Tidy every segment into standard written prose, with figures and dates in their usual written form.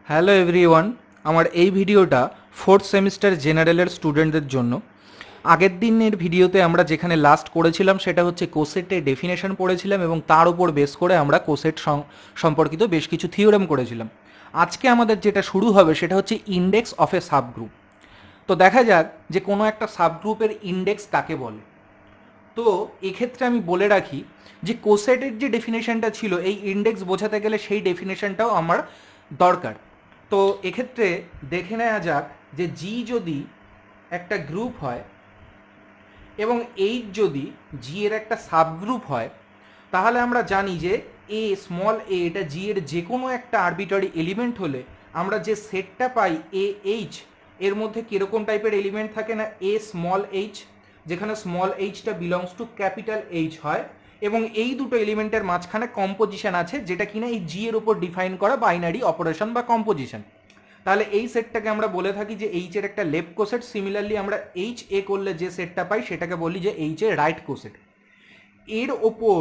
Hello everyone, আমার এই ভিডিওটা ফোর্থ সেমিস্টার জেনারেলের স্টুডেন্টদের জন্য। আগের দিনের ভিডিওতে আমরা যেখানে লাস্ট করেছিলাম সেটা হচ্ছে কোসেটের ডেফিনেশন পড়েছিলাম এবং তার উপর বেস করে আমরা কোসেট সম্পর্কিত বেশ কিছু থিওরেম করেছিলাম। আজকে আমাদের যেটা শুরু হবে সেটা হচ্ছে ইন্ডেক্স অফ এ সাবগ্রুপ। তো দেখা যাক যে কোনো একটা সাবগ্রুপের ইন্ডেক্স কাকে বলে। তো এক্ষেত্রে আমি বলে রাখি যে কোসেটের যে ডেফিনেশনটা ছিল এই ইন্ডেক্স বোঝাতে গেলে সেই ডেফিনেশনটাও আমার দরকার। তো এক্ষেত্রে দেখে নেওয়া যাক যে জি যদি একটা গ্রুপ হয় এবং এইচ যদি জি এর একটা সাবগ্রুপ হয়, তাহলে আমরা জানি যে এ স্মল এ এটা জি এর যে কোনো একটা আরবিটারি এলিমেন্ট হলে আমরা যে সেটটা পাই এ এইচ, এর মধ্যে কীরকম টাইপের এলিমেন্ট থাকে না এ স্মল এইচ, যেখানে স্মল এইচটা বিলংস টু ক্যাপিটাল এইচ হয় এবং এই দুটো এলিমেন্টের মাঝখানে কম্পোজিশন আছে যেটা কিনা এই জি এর উপর ডিফাইন করা বাইনারি অপারেশন বা কম্পোজিশন। তাহলে এই সেটটাকে আমরা বলে থাকি যে এইচ এর একটা লেফট কোসেট। সিমিলারলি আমরা এইচ এ করলে যে সেটটা পাই সেটাকে বলি যে এইচ এর রাইট কোসেট। এর ওপর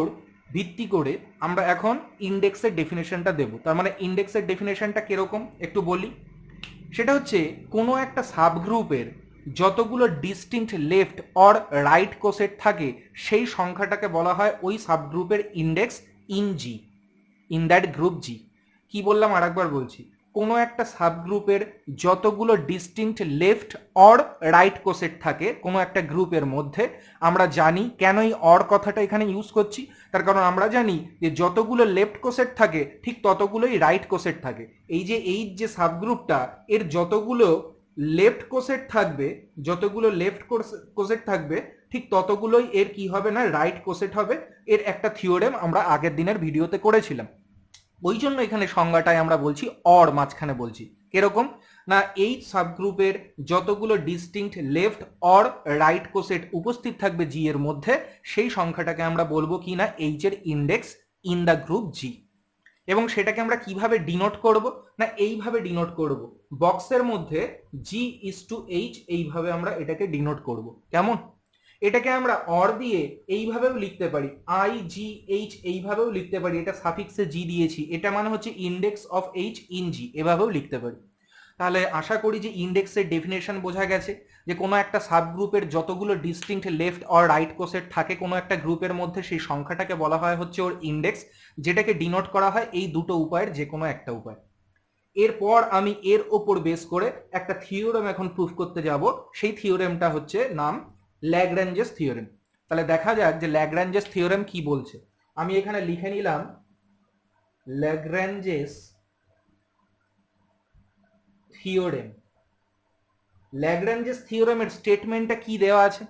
ভিত্তি করে আমরা এখন ইন্ডেক্সের ডেফিনেশনটা দেব। তার মানে ইন্ডেক্সের ডেফিনেশনটা কিরকম একটু বলি। সেটা হচ্ছে কোনো একটা সাবগ্রুপের যতগুলো distinct left or right coset থাকে সেই সংখ্যাটাকে বলা হয় ওই সাবগ্রুপের index in G, in that group G. কি বললাম আরেকবার বলছি, কোনো একটা সাবগ্রুপের যতগুলো distinct left or right coset থাকে কোনো একটা গ্রুপের মধ্যে, আমরা জানি কেন এই অর কথাটা এখানে ইউজ করছি, তার কারণ আমরা জানি যে যতগুলো লেফট কোসেট থাকে ঠিক ততগুলোই রাইট কোসেট থাকে। এই যে সাবগ্রুপটা এর যতগুলো লেফট কোসেট থাকবে, যতগুলো লেফট কোসেট থাকবে ঠিক ততগুলোই এর কি হবে না রাইট কোসেট হবে। এর একটা থিওরেম আমরা আগের দিনের ভিডিওতে করেছিলাম। ওই জন্য এখানে সংজ্ঞাটায় আমরা বলছি অর মাঝখানে বলছি কিরকম না এই সাবগ্রুপের যতগুলো ডিস্টিংক্ট লেফট অর রাইট কোসেট উপস্থিত থাকবে জি এর মধ্যে সেই সংখ্যাটাকে আমরা বলবো কি না এইচ এর ইন্ডেক্স ইন দ্য গ্রুপ জি। এবং সেটাকে আমরা কিভাবে ডিনোট করব না এইভাবে ডিনোট করব, বক্সের মধ্যে জি ইজ টু এইচ, এইভাবে আমরা এটাকে ডিনোট করব। কেমন? এটাকে আমরা অর দিয়ে এইভাবেও লিখতে পারি, আই জি এইচ এইভাবেও লিখতে পারি, এটা সাফিক্সে জি দিয়েছি, এটা মানে হচ্ছে ইন্ডেক্স অফ এইচ ইন জি, এভাবেও লিখতে পারি। তাহলে আশা করি যে ইন্ডেক্সের ডেফিনেশন বোঝা গেছে যে কোনো একটা সাবগ্রুপের যতগুলো distinct left or right coset থাকে কোনো একটা গ্রুপের মধ্যে সেই সংখ্যাটাকে বলা হয় হচ্ছে ওর ইন্ডেক্স, যেটাকে ডিনোট করা হয় এই দুটো উপায়ের যে কোনো একটা উপায়। এরপর আমি এর ওপর বেস করে একটা থিওরেম এখন প্রুফ করতে যাব। সেই থিওরেমটা হচ্ছে নাম ল্যাগ্রাঞ্জেস থিওরেম। তাহলে দেখা যাক যে ল্যাগ্রাঞ্জেস থিওরেম কি বলছে। আমি এখানে লিখে নিলাম ল্যাগ্রাঞ্জেস থিওরেম। ল্যাগ্রাঞ্জেস থিওরেমের স্টেটমেন্টটা কি দেওয়া আছে,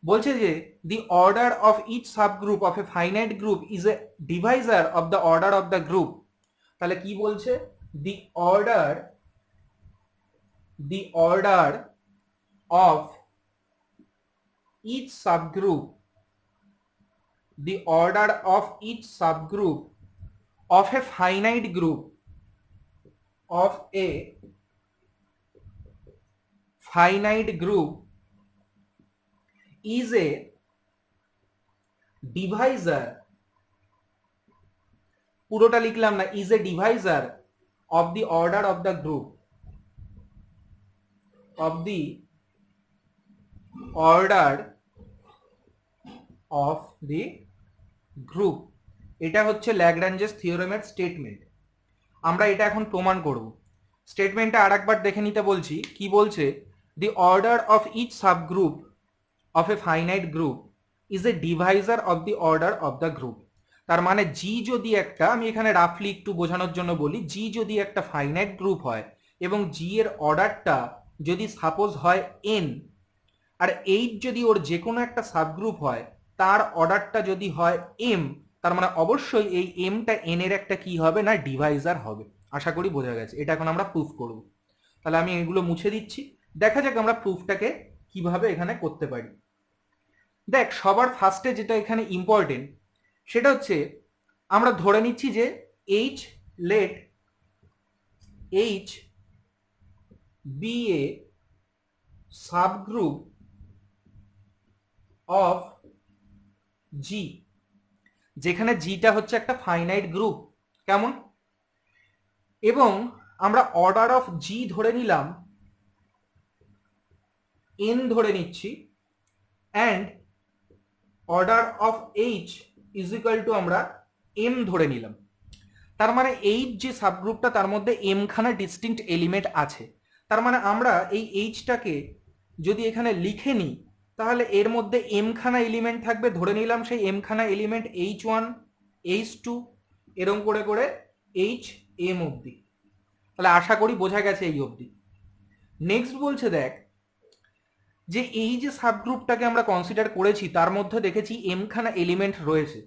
বলছে যে the order of each subgroup of a finite group is a divisor of the order of the group. তাহলে কি বলছে, the order of each subgroup, the order of each subgroup of a finite group, of a finite group is a divisor, পুরোটা লিখলাম না, is a divisor of the order of the group, of the order of the group। এটা হচ্ছে Lagrange's থিওরেমের statement. আমরা এটা এখন প্রমাণ করব। স্টেটমেন্টটা আরেকবার দেখে নিতে বলছি। কি বলছে, the order of each subgroup of a finite group is a divisor of the order of the group. তার মানে জি যদি একটা, আমি এখানে রাফলি একটু বোঝানোর জন্য বলি, জি যদি একটা ফাইনাইট গ্রুপ হয় এবং জি এর অর্ডারটা যদি সাপোজ হয় এন, আর এইচ যদি ওর যে কোনো একটা সাবগ্রুপ হয় তার অর্ডারটা যদি হয় এম, তার মানে অবশ্যই এই এমটা এন এর একটা কি হবে না ডিভাইজার হবে। আশা করি বোঝা গেছে। এটা এখন আমরা প্রুফ করব। তাহলে আমি এগুলো মুছে দিচ্ছি, দেখা যাক আমরা প্রুফটাকে কিভাবে এখানে করতে পারি। দেখ, সবার ফার্স্টে যেটা এখানে ইম্পর্টেন্ট সেটা হচ্ছে আমরা ধরে নিচ্ছি যে H let H be a subgroup of G, যেখানে জিটা হচ্ছে একটা ফাইনাইট গ্রুপ। কেমন? এবং আমরা অর্ডার অফ জি ধরে নিলাম এন ধরে নিচ্ছি, and order of H is equal two আমরা এম ধরে নিলাম। তার মানে এইচ যে সাবগ্রুপটা তার মধ্যে এম খানা ডিস্টিংক্ট এলিমেন্ট আছে। তার মানে আমরা এই এইচটাকে যদি এখানে লিখে নিই তাহলে এর মধ্যে এম খানা এলিমেন্ট থাকবে, ধরে নিলাম সেই এম খানা এলিমেন্ট H1 H2 এরকম করে করে এইচ এম অবধি। তাহলে আশা করি বোঝা গেছে এই অবধি। নেক্সট বলছে দেখ যে এই যে সাবগ্রুপটাকে আমরা কনসিডার করেছি তার মধ্যে দেখেছি এম খানা এলিমেন্ট রয়েছে,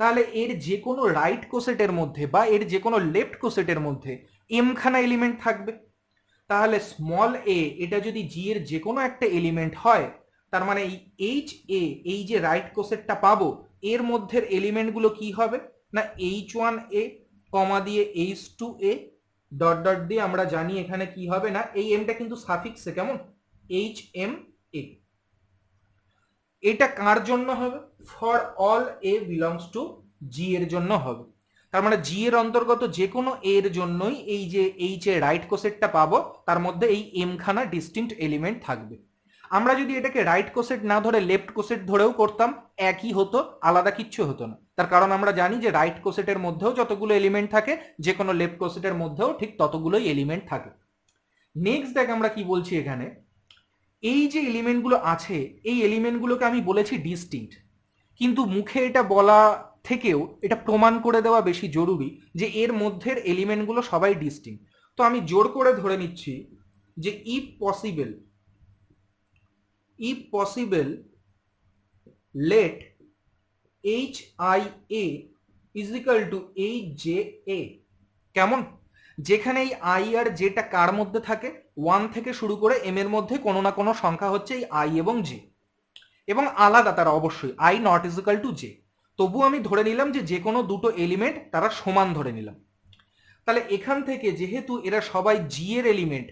তাহলে এর যে কোনো রাইট কোসেটের মধ্যে বা এর যে কোনো লেফট কোসেটের মধ্যে এম খানা এলিমেন্ট থাকবে। তাহলে স্মল এ এটা যদি জি এর যে কোনো একটা এলিমেন্ট হয়, তার মানে এই এইচ এ এই যে রাইট কোসেটটা পাবো এর মধ্যে এলিমেন্টগুলো কি হবে না H1 এ কমা দিয়ে H2 এ ডট ডট দিয়ে আমরা জানি এখানে কি হবে না এই এমটা কিন্তু সাফিক্সে, কেমন HM এ। এটা কার জন্য হবে? For all A belongs to G এর জন্য হবে। তার মানে জি এর অন্তর্গত যে কোনো এর জন্যই এই যে এইচ এর রাইট কোসেটটা পাবো তার মধ্যে এই এম খানা ডিস্টিংক্ট এলিমেন্ট থাকবে। আমরা যদি এটাকে রাইট কোসেট না ধরে লেফট কোসেট ধরেও করতাম একই হতো, আলাদা কিচ্ছু হতো না। তার কারণ আমরা জানি যে রাইট কোসেটের মধ্যেও যতগুলো এলিমেন্ট থাকে যে কোনো লেফট কোসেটের মধ্যেও ঠিক ততগুলোই এলিমেন্ট থাকে। নেক্সট দেখ আমরা কি বলছি এখানে, এই যে এলিমেন্টগুলো আছে এই এলিমেন্টগুলোকে আমি বলেছি ডিস্টিংক্ট, কিন্তু মুখে এটা বলা থেকেও এটা প্রমাণ করে দেওয়া বেশি জরুরি যে এর মধ্যের এলিমেন্টগুলো সবাই ডিস্টিংক্ট। তো আমি জোর করে ধরে নিচ্ছি যে if possible let H i a is equal to H j a. কেমন? যেখানে এই আই আর জেটা কার মধ্যে থাকে, 1 থেকে শুরু করে এম এর মধ্যে কোনো না কোনো সংখ্যা হচ্ছে এই আই এবং জে, এবং আলাদা তারা অবশ্যই, I not is equal two J. তবু আমি ধরে নিলাম যে কোনো দুটো এলিমেন্ট তারা সমান ধরে নিলাম। তাহলে এখান থেকে যেহেতু এরা সবাই জি এর এলিমেন্ট,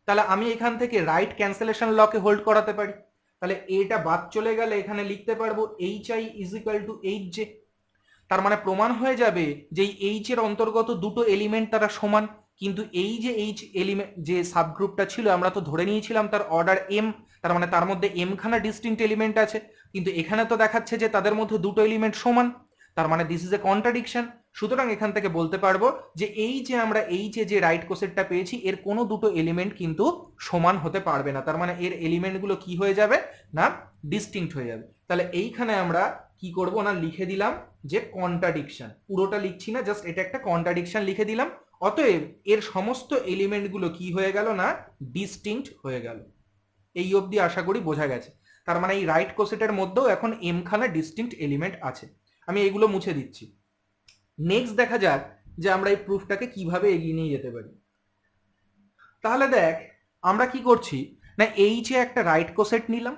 তাহলে আমি এখান থেকে রাইট ক্যান্সেলেশন লকে হোল্ড করাতে পারি। তাহলে এটা বাদ চলে গেলে এখানে লিখতে পারবো H I is equal to H J. তার মানে প্রমাণ হয়ে যাবে যে এইচ এর অন্তর্গত দুটো এলিমেন্ট তারা সমান, কিন্তু এই যে এইচ এলিমেন্ট যে সাবগ্রুপটা ছিল আমরা তো ধরে নিয়েছিলাম তার অর্ডার এম, তার মানে তার মধ্যে এম খানা ডিস্টিংক্ট এলিমেন্ট আছে, কিন্তু এখানে তো দেখাচ্ছে যে তাদের মধ্যে দুটো এলিমেন্ট সমান, তার মানে দিস ইজ এ কন্ট্রাডিকশন। সুতরাং এখান থেকে বলতে পারবো যে এই যে আমরা এইচ এ যে রাইট কোসেটটা পেয়েছি এর কোনো দুটো এলিমেন্ট কিন্তু সমান হতে পারবে না, তার মানে এর এলিমেন্টগুলো কি হয়ে যাবে না ডিস্টিংক্ট হয়ে যাবে। তাহলে এইখানে আমরা কি করব না লিখে দিলাম যে কন্ট্রাডিকশন, পুরোটা লিখছি না, জাস্ট এটা একটা কন্ট্রাডিকশন লিখে দিলাম। অতএব এর সমস্ত এলিমেন্টগুলো কি হয়ে গেল না ডিস্টিংক্ট হয়ে গেল। এই অবধি আশা করি বোঝা গেছে। তার মানে এই রাইট কোসেটের মধ্যেও এখন এম খানা ডিস্টিংক্ট এলিমেন্ট আছে। আমি এগুলো মুছে দিচ্ছি। নেক্সট দেখা যাক যে আমরা এই প্রুফটাকে কিভাবে এগিয়ে নিয়ে যেতে পারি। তাহলে দেখ আমরা কি করছি না এইচ এ একটা রাইট কোসেট নিলাম,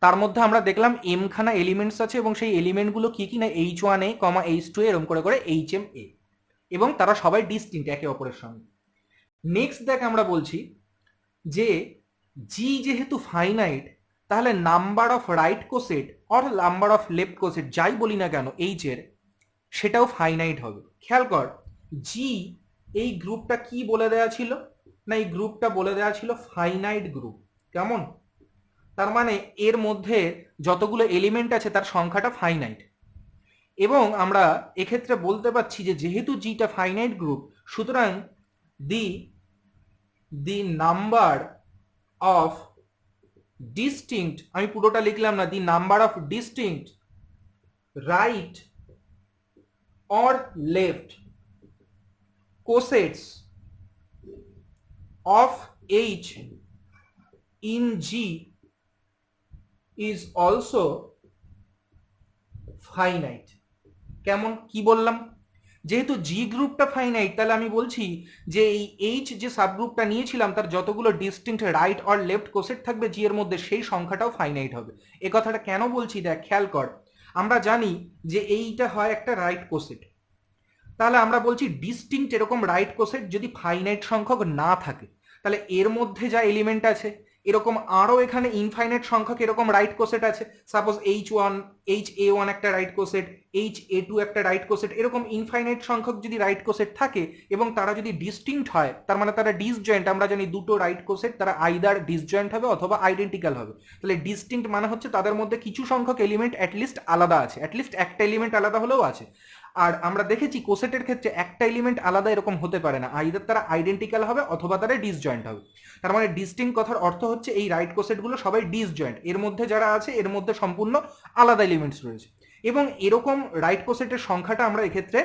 তার মধ্যে আমরা দেখলাম এম খানা এলিমেন্টস আছে এবং সেই এলিমেন্টগুলো কি কি না H1 এ কমা H2 এ এরকম করে করে HM এ, এবং তারা সবাই ডিস্টিংক্ট একে অপরের সঙ্গে। নেক্সট দেখ আমরা বলছি যে জি যেহেতু ফাইনাইট তাহলে number of right coset or number of left coset যাই বলি না কেন এইচ এর সেটাও ফাইনাইট হবে। খেয়াল কর জি এই গ্রুপটা কি বলে দেওয়া ছিল না এই গ্রুপটা বলে দেওয়া ছিল ফাইনাইট গ্রুপ, কেমন? তার মানে এর মধ্যে যতগুলো এলিমেন্ট আছে তার সংখ্যাটা ফাইনাইট, এবং আমরা এক্ষেত্রে বলতে পারছি যে যেহেতু জিটা ফাইনাইট গ্রুপ সুতরাং দি নাম্বার অফ ডিস্টিংক্ট, আমি পুরোটা লিখলাম না, the number of distinct right or left cosets of H in G is also finite। কেমন কি বললাম? যেহেতু জি গ্রুপটা ফাইনাইট তাহলে আমি বলছি যে এই এইচ যে সাবগ্রুপটা নিয়েছিলাম তার যতগুলো ডিস্টিংক্ট রাইট অর লেফট কোসেট থাকবে জি এর মধ্যে সেই সংখ্যাটাও ফাইনাইট হবে। এ কথাটা কেন বলছি দেখ খেয়াল কর, আমরা জানি যে এইটা হয় একটা রাইট কোসেট, তাহলে আমরা বলছি ডিস্টিংক্ট এরকম রাইট কোসেট যদি ফাইনাইট সংখ্যক না থাকে তাহলে এর মধ্যে যা এলিমেন্ট আছে এরকম আরো এখানে ইনফাইনাইট সংখ্যক এরকম রাইট কোসেট আছে, সাপোজ H1 HA1 একটা রাইট কোসেট, HA2 একটা রাইট কোসেট, এরকম ইনফাইনাইট সংখ্যক যদি রাইট কোসেট থাকে এবং তারা যদি ডিস্টিংক্ট হয়, তার মানে তারা ডিসজয়েন্ট। আমরা জানি দুটো রাইট কোসেট তারা আইদার ডিসজয়েন্ট হবে অথবা আইডেন্টিক্যাল হবে। তাহলে ডিস্টিংক্ট মানে হচ্ছে তাদের মধ্যে কিছু সংখ্যক এলিমেন্ট অ্যাটলিস্ট আলাদা আছে, অ্যাটলিস্ট একটা এলিমেন্ট আলাদা হলেও আছে। আর আমরা দেখেছি কোসেটের ক্ষেত্রে একটা এলিমেন্ট আলাদা এরকম হতে পারে না, আইদার তারা আইডেন্টিক্যাল হবে অথবা তারা ডিসজয়েন্ট হবে। তার মানে ডিস্টিংক্ট কথার অর্থ হচ্ছে এই রাইট কোসেটগুলো সবাই ডিসজয়েন্ট, এর মধ্যে যারা আছে এর মধ্যে সম্পূর্ণ আলাদা এলিমেন্টস রয়েছে। এবং এরকম রাইট কোসেটের সংখ্যাটা আমরা এক্ষেত্রে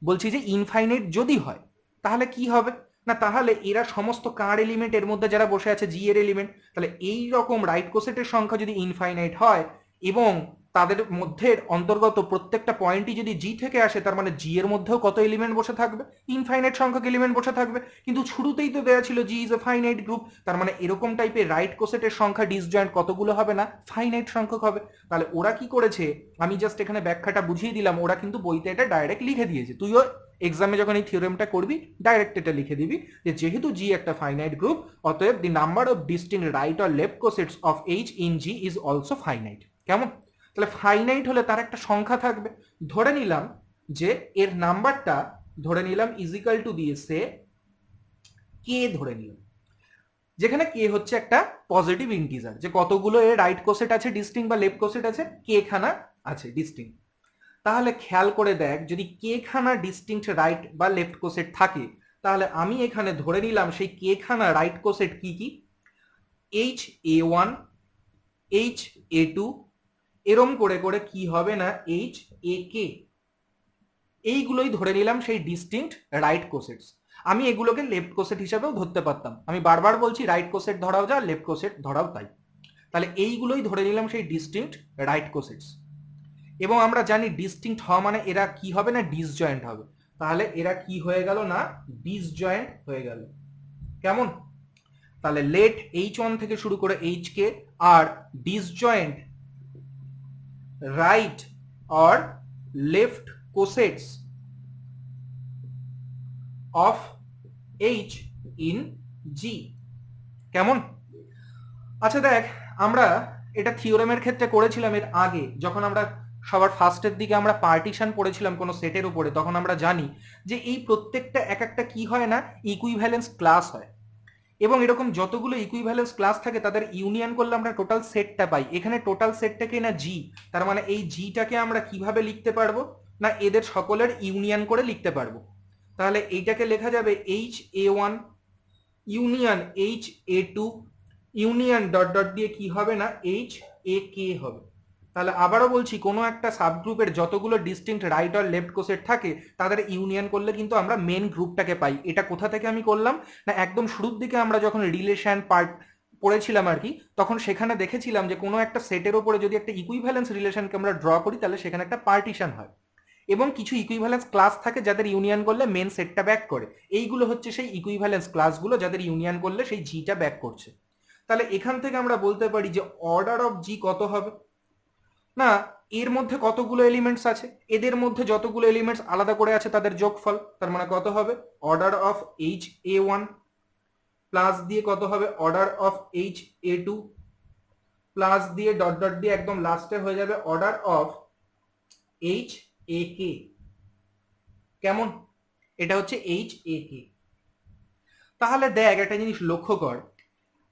বলছি যে ইনফাইনাইট যদি হয়, তাহলে কি হবে না, তাহলে এরা সমস্ত কার এলিমেন্ট এর মধ্যে যারা বসে আছে জি এর এলিমেন্ট, তাহলে এই রকম রাইট কোসেটের সংখ্যা যদি ইনফাইনাইট হয় এবং তাদের মধ্যে অন্তর্গত প্রত্যেকটা পয়েন্টই যদি জি থেকে আসে, তার মানে জি এর মধ্যেও কত এলিমেন্ট বসে থাকবে, ইনফাইনাইট সংখ্যক এলিমেন্ট বসে থাকবে। কিন্তু শুরুতেই তো দেওয়া ছিল জি ইজ এ ফাইনাইট গ্রুপ, তার মানে এরকম টাইপের রাইট কোসেটের সংখ্যা ডিসজয়েন্ট কতগুলো হবে না, ফাইনাইট সংখ্যক হবে। তাহলে ওরা কি করেছে, আমি জাস্ট এখানে ব্যাখ্যাটা বুঝিয়ে দিলাম, ওরা কিন্তু বইতে এটা ডাইরেক্ট লিখে দিয়েছে। তুইও এক্সামে যখন এই থিওরেমটা করবি ডাইরেক্ট এটা লিখে দিবি যে যেহেতু জি একটা ফাইনাইট গ্রুপ, অতএব the number of distinct right or left cosets of H in G is also finite. কেমন? তাহলে ফাইনাইট হলে তার একটা সংখ্যা থাকবে। ধরে নিলাম যে এর নাম্বারটা ধরে নিলাম ইজিক্যাল টু দিয়েছে কে, ধরে নিলাম, যেখানে কে হচ্ছে একটা পজিটিভ ইন্টিজার, যে কতগুলো এর রাইট কোসেট আছে ডিস্টিংক্ট বা লেফট কোসেট আছে, কে খানা আছে ডিস্টিংক্ট। তাহলে খেয়াল করে দেখ, যদি কে খানা ডিস্টিংক্ট রাইট বা লেফট কোসেট থাকে, তাহলে আমি এখানে ধরে নিলাম সেই কে খানা রাইট কোসেট কি কি, HA1 HA2 এরম করে করে কি হবে না HAK, এইগুলোই ধরে নিলাম সেই ডিস্টিংক্ট রাইট কোসেটস। আমি এগুলোকে লেফট কোসেট হিসাবেও ধরতে পারতাম, আমি বারবার বলছি রাইট কোসেট ধরাও যা, লেফট কোসেট ধরাও তাই। তাহলে এইগুলোই ধরে নিলাম সেই ডিস্টিংক্ট রাইট কোসেটস। এবং আমরা জানি ডিস্টিংক্ট হওয়া মানে এরা কি হবে না, ডিসজয়েন্ট হবে। তাহলে এরা কি হয়ে গেল না, ডিসজয়েন্ট হয়ে গেল। কেমন? তাহলে লেট H1 থেকে শুরু করে HK আর disjoint right or left cossets of H in G। কেমন? আচ্ছা দেখ, আমরা এটা থিওরেমের ক্ষেত্রে করেছিলাম এর আগে, যখন আমরা সবার ফার্স্টের দিকে আমরা পার্টিশন পড়েছিলাম কোনো সেটের উপরে, তখন আমরা জানি যে এই প্রত্যেকটা এক একটা কি হয় না, ইকুইভ্যালেন্স ক্লাস হয়। এবং এরকম যতগুলো ইকুইভ্যালেন্স ক্লাস থাকে তাদের ইউনিয়ন করলে আমরা টোটাল সেটটা পাই। এখানে টোটাল সেটটাকে না জি, তার মানে এই জিটাকে আমরা কিভাবে লিখতে পারবো না, এদের সকলের ইউনিয়ন করে লিখতে পারবো। তাহলে এইটাকে লেখা যাবে HA1 union HA2 union dot dot দিয়ে কি হবে না HAK হবে। তাহলে আবারও বলছি, কোনো একটা সাবগ্রুপের যতগুলো ডিস্টিংক্ট রাইট আর লেফট কোসেট থাকে তাদের ইউনিয়ন করলে কিন্তু আমরা মেন গ্রুপটাকে পাই। এটা কোথা থেকে আমি করলাম না, একদম শুরুর দিকে আমরা যখন রিলেশন পার্ট পড়েছিলাম আর কি, তখন সেখানে দেখেছিলাম যে কোনো একটা সেটের উপরে যদি একটা ইকুইভ্যালেন্স রিলেশনকে আমরা ড্র করি, তাহলে সেখানে একটা পার্টিশন হয় এবং কিছু ইকুইভ্যালেন্স ক্লাস থাকে যাদের ইউনিয়ন করলে মেন সেটটা ব্যাক করে। এইগুলো হচ্ছে সেই ইকুইভ্যালেন্স ক্লাসগুলো যাদের ইউনিয়ন করলে সেই জিটা ব্যাক করছে। তাহলে এখান থেকে আমরা বলতে পারি যে অর্ডার অফ জি কত হবে না, এর মধ্যে কতগুলো এলিমেন্টস আছে, এদের মধ্যে যতগুলো এলিমেন্টস আলাদা করে আছে তাদের যোগফল, তার মানে কত হবে অর্ডার অফ HA1 প্লাস দিয়ে কত হবে অর্ডার অফ HA2 প্লাস দিয়ে ডট ডট দিয়ে একদম লাস্টে হয়ে যাবে অর্ডার অফ HAK। কেমন? এটা হচ্ছে HAK। তাহলে দেখ একটা জিনিস লক্ষ্য কর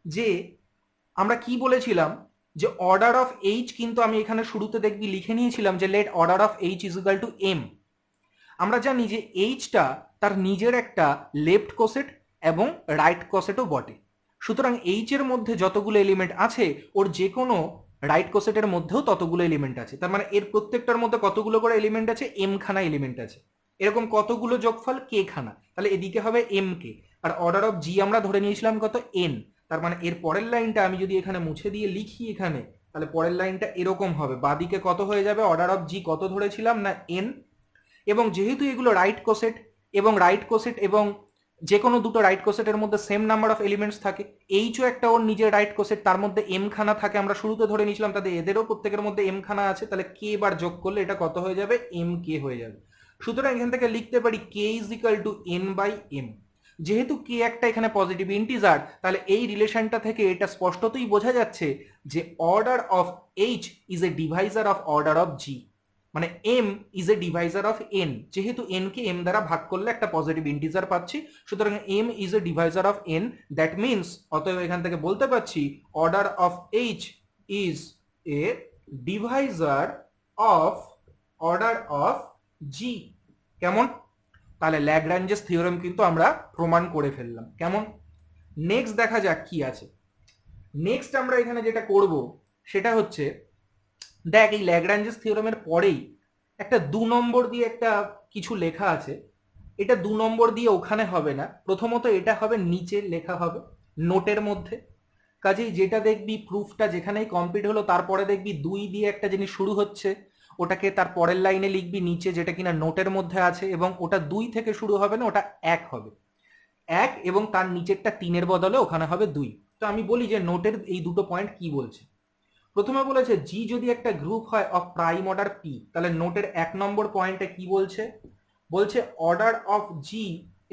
যে আমরা কি বলেছিলাম যে অর্ডার অফ এইচ, কিন্তু আমি এখানে শুরুতে দেখবি লিখে নিয়েছিলাম যে let order of H is equal to m. আমরা জানি যে এইচটা তার নিজের একটা লেফট কোসেট এবং রাইট কোসেটও বটে, সুতরাং এইচ এর মধ্যে যতগুলো এলিমেন্ট আছে ওর যে কোনো রাইট কোসেটের মধ্যেও ততগুলো এলিমেন্ট আছে। তার মানে এর প্রত্যেকটার মধ্যে কতগুলো করে এলিমেন্ট আছে, এম খানা এলিমেন্ট আছে। এরকম কতগুলো যোগফল, কে খানা, তাহলে এদিকে হবে এম কে। আর অর্ডার অফ জি আমরা ধরে নিয়েছিলাম কত, এন। তার মানে এর পরের লাইনটা আমি যদি এখানে মুছে দিয়ে লিখি এখানে, তাহলে পরের লাইনটা এরকম হবে, বাদিকে কত হয়ে যাবে অর্ডার অফ জি কত ধরেছিলাম না এন। এবং যেহেতু এগুলো রাইট কোসেট এবং যে কোনো দুটো রাইট কোসেটের মধ্যে সেম নাম্বার অফ এলিমেন্টস থাকে, এইচও একটা ওর নিজের রাইট কোসেট, তার মধ্যে এম খানা থাকে, আমরা শুরুতে ধরে নিয়েছিলাম তাদের এদেরও প্রত্যেকের মধ্যে এম খানা আছে, তাহলে কে বার যোগ করলে এটা কত হয়ে যাবে, এম কে হয়ে যাবে। সুতরাং এখান থেকে লিখতে পারি K is equal to N by M. যেহেতু কে একটা এখানে পজিটিভ ইন্টিজার, তাহলে এই রিলেশনটা থেকে এটা স্পষ্টতই বোঝা যাচ্ছে যে order of H is a divisor of order of G, মানে M is a divisor of N. যেহেতু এন কে এম দ্বারা ভাগ করলে একটা পজিটিভ ইন্টিজার পাচ্ছি, সুতরাং M is a divisor of N. That means অতএব এখান থেকে বলতে পারছি order of H is a divisor of order of G. কেমন? তাহলে ল্যাগ্রাঞ্জেস থিওরেম কিন্তু আমরা প্রমাণ করে ফেললাম। কেমন? নেক্সট দেখা যাক কি আছে। নেক্সট আমরা এখানে যেটা করব সেটা হচ্ছে, দেখ এই ল্যাগ্রাঞ্জেস থিওরেমের পরেই একটা 2 নম্বর দিয়ে একটা কিছু লেখা আছে। এটা 2 নম্বর দিয়ে ওখানে হবে না, প্রথমত এটা হবে নিচে লেখা হবে নোটের মধ্যে। কাজেই যেটা দেখবি প্রুফটা যেখানেই কমপ্লিট হলো তারপরে দেখবি 2 দিয়ে একটা জিনিস শুরু হচ্ছে, ওটাকে তার পরের লাইনে লিখবি নিচে যেটা কিনা নোটের মধ্যে আছে, এবং ওটা 2 থেকে শুরু হবে না, ওটা 1 হবে 1, এবং তার নিচেরটা 3-এর বদলে ওখানে হবে 2। তো আমি বলি যে নোটের এই দুটো পয়েন্ট কি বলছে। প্রথমে বলেছে জি যদি একটা গ্রুপ হয় অফ প্রাইম অর্ডার পি, তাহলে নোটের 1 নম্বর পয়েন্টে কি বলছে, বলছে অর্ডার অফ জি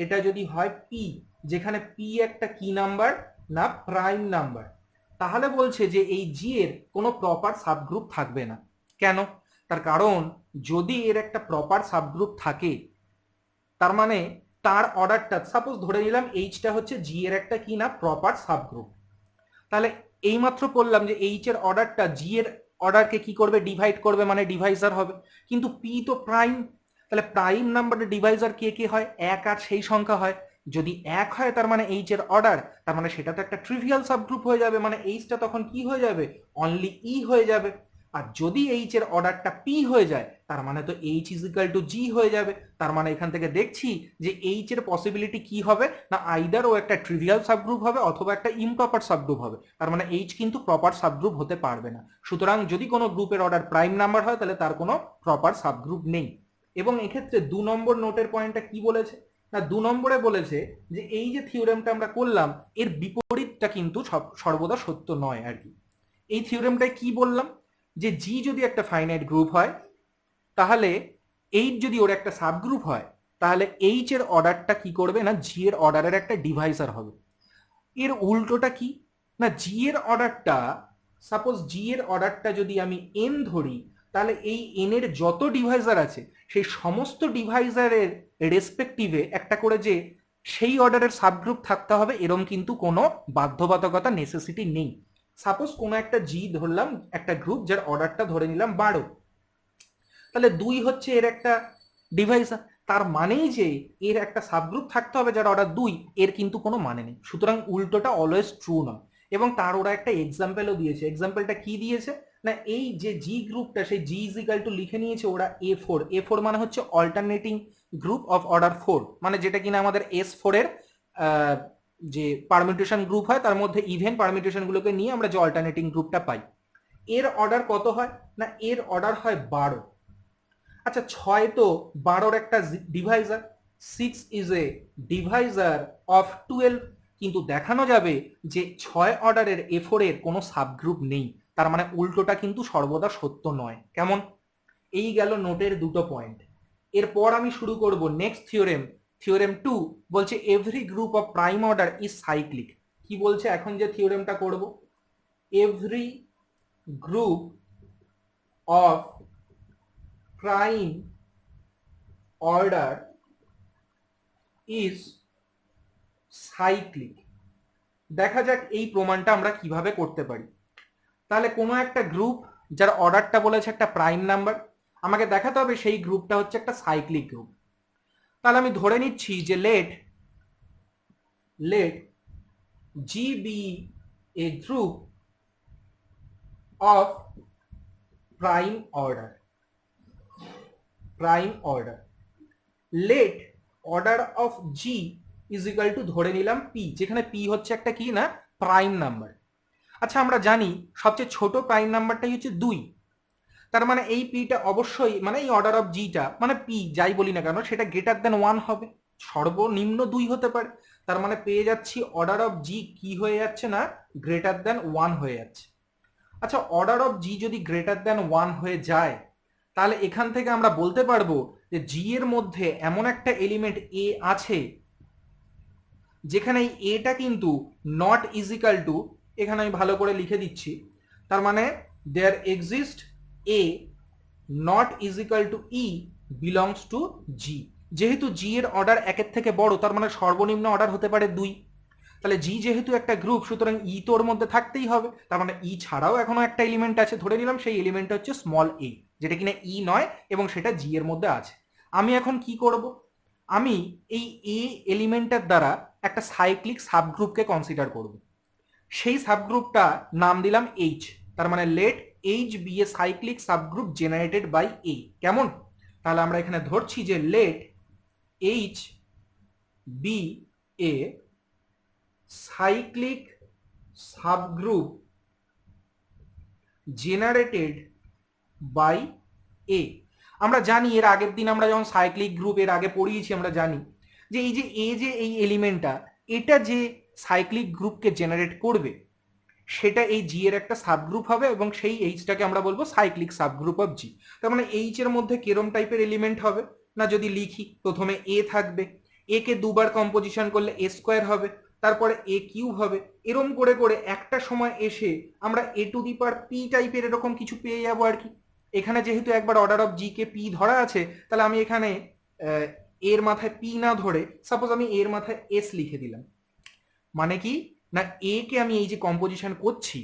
এটা যদি হয় পি, যেখানে পি একটা কি নাম্বার না প্রাইম নাম্বার, তাহলে বলছে যে এই জি এর কোনো প্রপার সাবগ্রুপ থাকবে না। কেন? তার কারণ যদি এর একটা প্রপার সাবগ্রুপ থাকে, তার মানে তার অর্ডারটা, সাপোজ ধরে নিলাম এইচটা হচ্ছে জি এর একটা কি না প্রপার সাবগ্রুপ, তাহলে এইমাত্র বললাম যে এইচ এর অর্ডারটা জি এর অর্ডারকে কি করবে, ডিভাইড করবে, মানে ডিভাইজার হবে। কিন্তু পি তো প্রাইম, তাহলে প্রাইম নাম্বারের ডিভাইজার কে কে হয়, 1 আর সেই সংখ্যা হয়। যদি 1 হয় তার মানে এইচ এর অর্ডার, তার মানে সেটা তো একটা ট্রিভিয়াল সাবগ্রুপ হয়ে যাবে, মানে এইচটা তখন কি হয়ে যাবে, অনলি ই হয়ে যাবে। আর যদি এইচ এর অর্ডারটা পি হয়ে যায় তার মানে তো এইচ ইজ ইকাল টু জি হয়ে যাবে। তার মানে এখান থেকে দেখছি যে এইচ এর পসিবিলিটি কি হবে না, আইদার ও একটা ট্রিভিয়াল সাবগ্রুপ হবে অথবা একটা ইমপ্রপার সাবগ্রুপ হবে। তার মানে এইচ কিন্তু প্রপার সাবগ্রুপ হতে পারবে না। সুতরাং যদি কোনো গ্রুপের অর্ডার প্রাইম নাম্বার হয় তাহলে তার কোনো প্রপার সাবগ্রুপ নেই। এবং এক্ষেত্রে 2 নম্বর নোটের পয়েন্টটা কি বলেছে না, 2 নম্বরে বলেছে যে এই যে থিওরেমটা আমরা করলাম এর বিপরীতটা কিন্তু সর্বদা সত্য নয় আর কি। এই থিওরেমটায় কি বললাম, যে জি যদি একটা ফাইনাইট গ্রুপ হয়, তাহলে এইচ যদি ওর একটা সাবগ্রুপ হয়, তাহলে এইচ এর অর্ডারটা কি করবে না, জি এর অর্ডারের একটা ডিভাইজার হবে। এর উল্টোটা কি না, জি এর অর্ডারটা, সাপোজ জি এর অর্ডারটা যদি আমি এন ধরি, তাহলে এই এন এর যত ডিভাইজার আছে সেই সমস্ত ডিভাইজারের রেসপেক্টিভে একটা করে যে সেই অর্ডারের সাবগ্রুপ থাকতে হবে, এরম কিন্তু কোনো বাধ্যবাধকতা নেসেসিটি নেই। সাপোজ কোনো একটা জি ধরলাম একটা গ্রুপ, যার অর্ডারটা ধরে নিলাম 12, তাহলে 2 হচ্ছে এর একটা ডিভাইজার, তার মানেই যে এর একটা সাবগ্রুপ থাকতে হবে যার অর্ডার 2, এর কিন্তু কোনো মানে নেই। সুতরাং উল্টোটা অলওয়েজ ট্রু নয়। এবং তার ওরা একটা এক্সাম্পলও দিয়েছে। এক্সাম্পলটা কি দিয়েছে না, এই যে জি গ্রুপটা সেই জি ইজ ইকাল টু লিখে নিয়েছে ওরা A4। A4 মানে হচ্ছে অল্টারনেটিং গ্রুপ অফ অর্ডার 4, মানে যেটা কিনা আমাদের S4 এর যে পারমিউটেশন গ্রুপ হয় তার মধ্যে ইভেন পারমিউটেশন গুলোকে নিয়ে আমরা যে অল্টারনেটিং গ্রুপটা পাই। এর অর্ডার কত হয় না, এর অর্ডার হয় 12। আচ্ছা 6 তো 12-র একটা Deviser, 6 is a divisor of 12, কিন্তু দেখানো যাবে যে 6 অর্ডারের A4 এর কোনো সাবগ্রুপ নেই। তার মানে উল্টোটা কিন্তু সর্বদা সত্য নয়। কেমন? এই গেল নোটের দুটো পয়েন্ট। এরপর আমি শুরু করব নেক্সট থিওরেম। থিওরেম 2 বলছে every group of prime order is cyclic. কি বলছে এখন যে থিওরেমটা করব, every group of prime order is cyclic। দেখা যাক এই প্রমাণটা আমরা কিভাবে করতে পারি। তাহলে কোনো একটা গ্রুপ যার অর্ডারটা বলেছে একটা প্রাইম নাম্বার, আমাকে দেখাতে হবে সেই গ্রুপটা হচ্ছে একটা সাইক্লিক গ্রুপ। তাহলে আমি ধরে নিচ্ছি যে let G be a group of prime order. Let order of G is equal to ধরে নিলাম পি, যেখানে পি হচ্ছে একটা কি না প্রাইম নাম্বার। আচ্ছা আমরা জানি সবচেয়ে ছোট প্রাইম নাম্বারটাই হচ্ছে 2, তার মানে এই পিটা অবশ্যই, মানে এই অর্ডার অফ জিটা মানে পি যাই বলি না কেন সেটা গ্রেটার দেন 1 হবে, সর্বনিম্ন 2 হতে পারে। তার মানে পেয়ে যাচ্ছি অর্ডার অফ জি কি হয়ে যাচ্ছে না গ্রেটার দেন 1 হয়ে যাচ্ছে। আচ্ছা অর্ডার অফ জি যদি গ্রেটার দেন 1 হয়ে যায়, তাহলে এখান থেকে আমরা বলতে পারবো যে জি এর মধ্যে এমন একটা এলিমেন্ট এ আছে যেখানে এই এটা কিন্তু নট ইজিক্যাল টু, এখানে আমি ভালো করে লিখে দিচ্ছি, তার মানে there exist A not equal to E belongs to G. যেহেতু জি এর অর্ডার একের থেকে বড়, তার মানে সর্বনিম্ন অর্ডার হতে পারে 2। তাহলে জি যেহেতু একটা গ্রুপ, সুতরাং ই তো ওর মধ্যে থাকতেই হবে। তার মানে ই ছাড়াও এখনো একটা এলিমেন্ট আছে, ধরে নিলাম সেই এলিমেন্টটা হচ্ছে স্মল এ, যেটা কিনা ই নয় এবং সেটা জি এর মধ্যে আছে। আমি এখন কি করব, আমি এই এ এলিমেন্টের দ্বারা একটা সাইক্লিক সাবগ্রুপকে কনসিডার করব। সেই সাবগ্রুপটা নাম দিলাম এইচ। তার মানে let H be a cyclic subgroup generated by A. কেমন? তাহলে আমরা এখানে ধরছি যে let H be a cyclic subgroup generated by A. আমরা জানি এর আগের দিন আমরা যখন সাইক্লিক গ্রুপ এর আগে পড়িয়েছি, আমরা জানি যে এই যে এ যে এই এলিমেন্টটা, এটা যে সাইক্লিক গ্রুপকে জেনারেট করবে সেটা এই জি এর একটা সাবগ্রুপ হবে এবং সেই এইচটাকে আমরা বলবো সাইক্লিক সাবগ্রুপ অফ জি। তার মানে এইচ এর মধ্যে কেরম টাইপের এলিমেন্ট হবে না, যদি লিখি প্রথমে এ থাকবে, এ কে দুবার কম্পোজিশন করলে এ স্কোয়ার হবে, তারপরে এ কিউব হবে, এরম করে করে একটা সময় এসে আমরা এ টু দি পাওয়ার পি টাইপের এরকম কিছু পেয়ে যাবো আর কি। এখানে যেহেতু একবার order of G K P ধরা আছে, তাহলে আমি এখানে এর মাথায় পি না ধরে সাপোজ আমি এর মাথায় এস লিখে দিলাম। মানে কি না, এ কে আমি এই যে কম্পোজিশন করছি,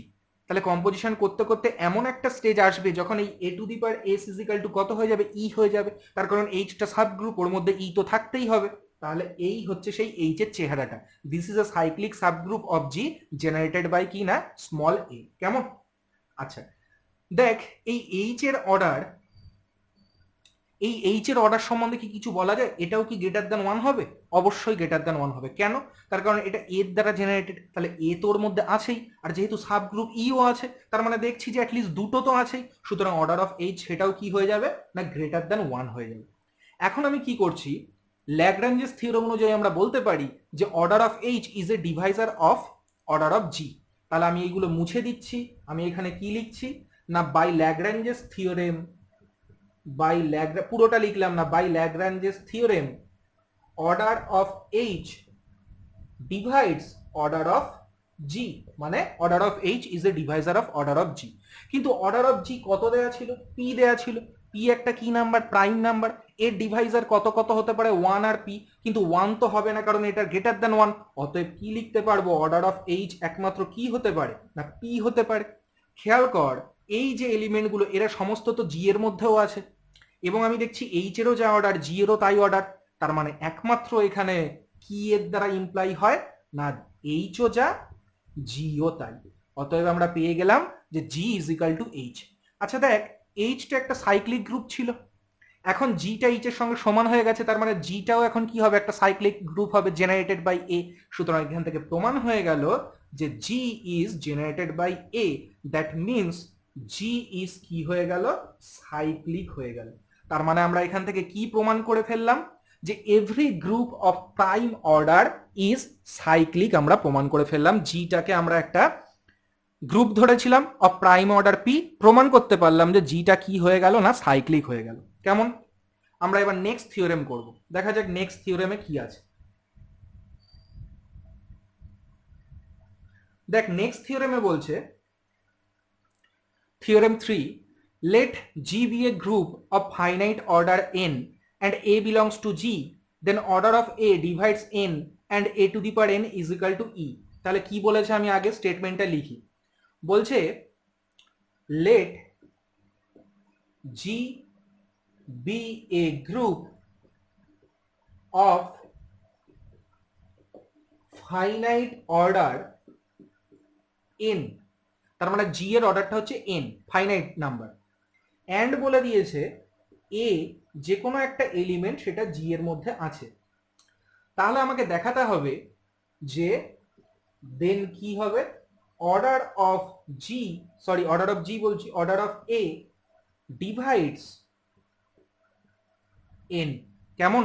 তাহলে কম্পোজিশন করতে করতে এমন একটা স্টেজ আসবে যখন এই A to the power S equal to কত হয়ে যাবে, ই হয়ে যাবে। তার কারণ এইচটা সাবগ্রুপ, ওর মধ্যে ই তো থাকতেই হবে। তাহলে এই হচ্ছে সেই এইচ এর চেহারাটা। This is a cyclic subgroup of G generated by কি না, স্মল এ। কেমন? আচ্ছা দেখ, এই এইচ এর অর্ডার, এই এইচ এর অর্ডার সম্বন্ধে কি কিছু বলা যায়? এটাও কি গ্রেটার দ্যান 1 হবে? অবশ্যই গ্রেটার দ্যান 1 হবে। কেন? তার কারণ এটা এর দ্বারা জেনারেটেড, তাহলে এ তো ওর মধ্যে আছেই, আর যেহেতু সাব গ্রুপ ইও আছে, তার মানে দেখছি যে অ্যাটলিস্ট দুটো তো আছেই, সুতরাং অর্ডার অফ এইচ সেটাও কি হয়ে যাবে না, গ্রেটার দ্যান 1 হয়ে যাবে। এখন আমি কি করছি, ল্যাগ্রাঞ্জেস থিওরেম অনুযায়ী আমরা বলতে পারি যে order of H is a divisor of order of G. তাহলে আমি এইগুলো মুছে দিচ্ছি, আমি এখানে কি লিখছি না, বাই ল্যাগ্রাঞ্জেস থিওরেম, বাই পুরোটা লিখলাম না, by Lagrange's theorem order of H divides order of G, মানে order of H is a divisor of order of G. কিন্তু অর্ডার অফ জি কত দেয়া ছিল? পি দেয়া ছিল। পি একটা কি নাম্বার? Prime number. এর ডিভাইজার কত কত হতে পারে? 1 আর পি। কিন্তু 1 তো হবে না, কারণ এটা গ্রেটার দ্যান 1। অতএব কি লিখতে পারবো, অর্ডার অফ এইচ একমাত্র কি হতে পারে না, পি হতে পারে। খেয়াল কর, এই যে এলিমেন্টগুলো এরা সমস্ত তো জি এর মধ্যেও আছে, এবং আমি দেখছি এইচ এরও যা অর্ডার, জি এরও তাই অর্ডার। তার মানে একমাত্র এখানে কি এর দ্বারা ইমপ্লাই হয় না, এইচও যা জিও তাই। অতএব আমরা পেয়ে গেলাম যে G is equal to H. আচ্ছা দেখ, এইচটা একটা সাইক্লিক গ্রুপ ছিল, এখন জিটা এইচ এর সঙ্গে সমান হয়ে গেছে, তার মানে জিটাও এখন কি হবে, একটা সাইক্লিক গ্রুপ হবে জেনারেটেড বাই এ। সুতরাং এখান থেকে প্রমাণ হয়ে গেল যে G is generated by A, that means G is কি হয়ে গেল, সাইক্লিক হয়ে গেল। তার মানে আমরা এখান থেকে কি প্রমাণ করে ফেললাম, যে every group of prime order is cyclic. আমরা প্রমাণ করে ফেললাম, জিটাকে আমরা একটা গ্রুপ ধরেছিলাম অফ প্রাইম অর্ডার পি, প্রমাণ করতে পারলাম যে জিটা কি হয়ে গেল না, সাইক্লিক হয়ে গেল। কেমন? আমরা এবার নেক্সট থিওরেম করব, দেখা যাক নেক্সট থিওরেমে কি আছে। দেখ নেক্সট থিওরেমে বলছে, theorem 3, let G be a group of finite order n and A belongs to G, then order of A divides n and A to the power n is equal to E। তাহলে কি বলেছে আমি আগে স্টেটমেন্টটা লিখি। বলছে let G be a group of finite order n, তার মানে জি এর অর্ডারটা হচ্ছে n, ফাইনাইট নাম্বার, অ্যান্ড বলে দিয়েছে এ যে কোনো একটা এলিমেন্ট সেটা জি এর মধ্যে আছে। তাহলে আমাকে দেখাতে হবে যে দেন কি হবে, order of G, sorry order of G বলছি, order of A divides N. কেমন?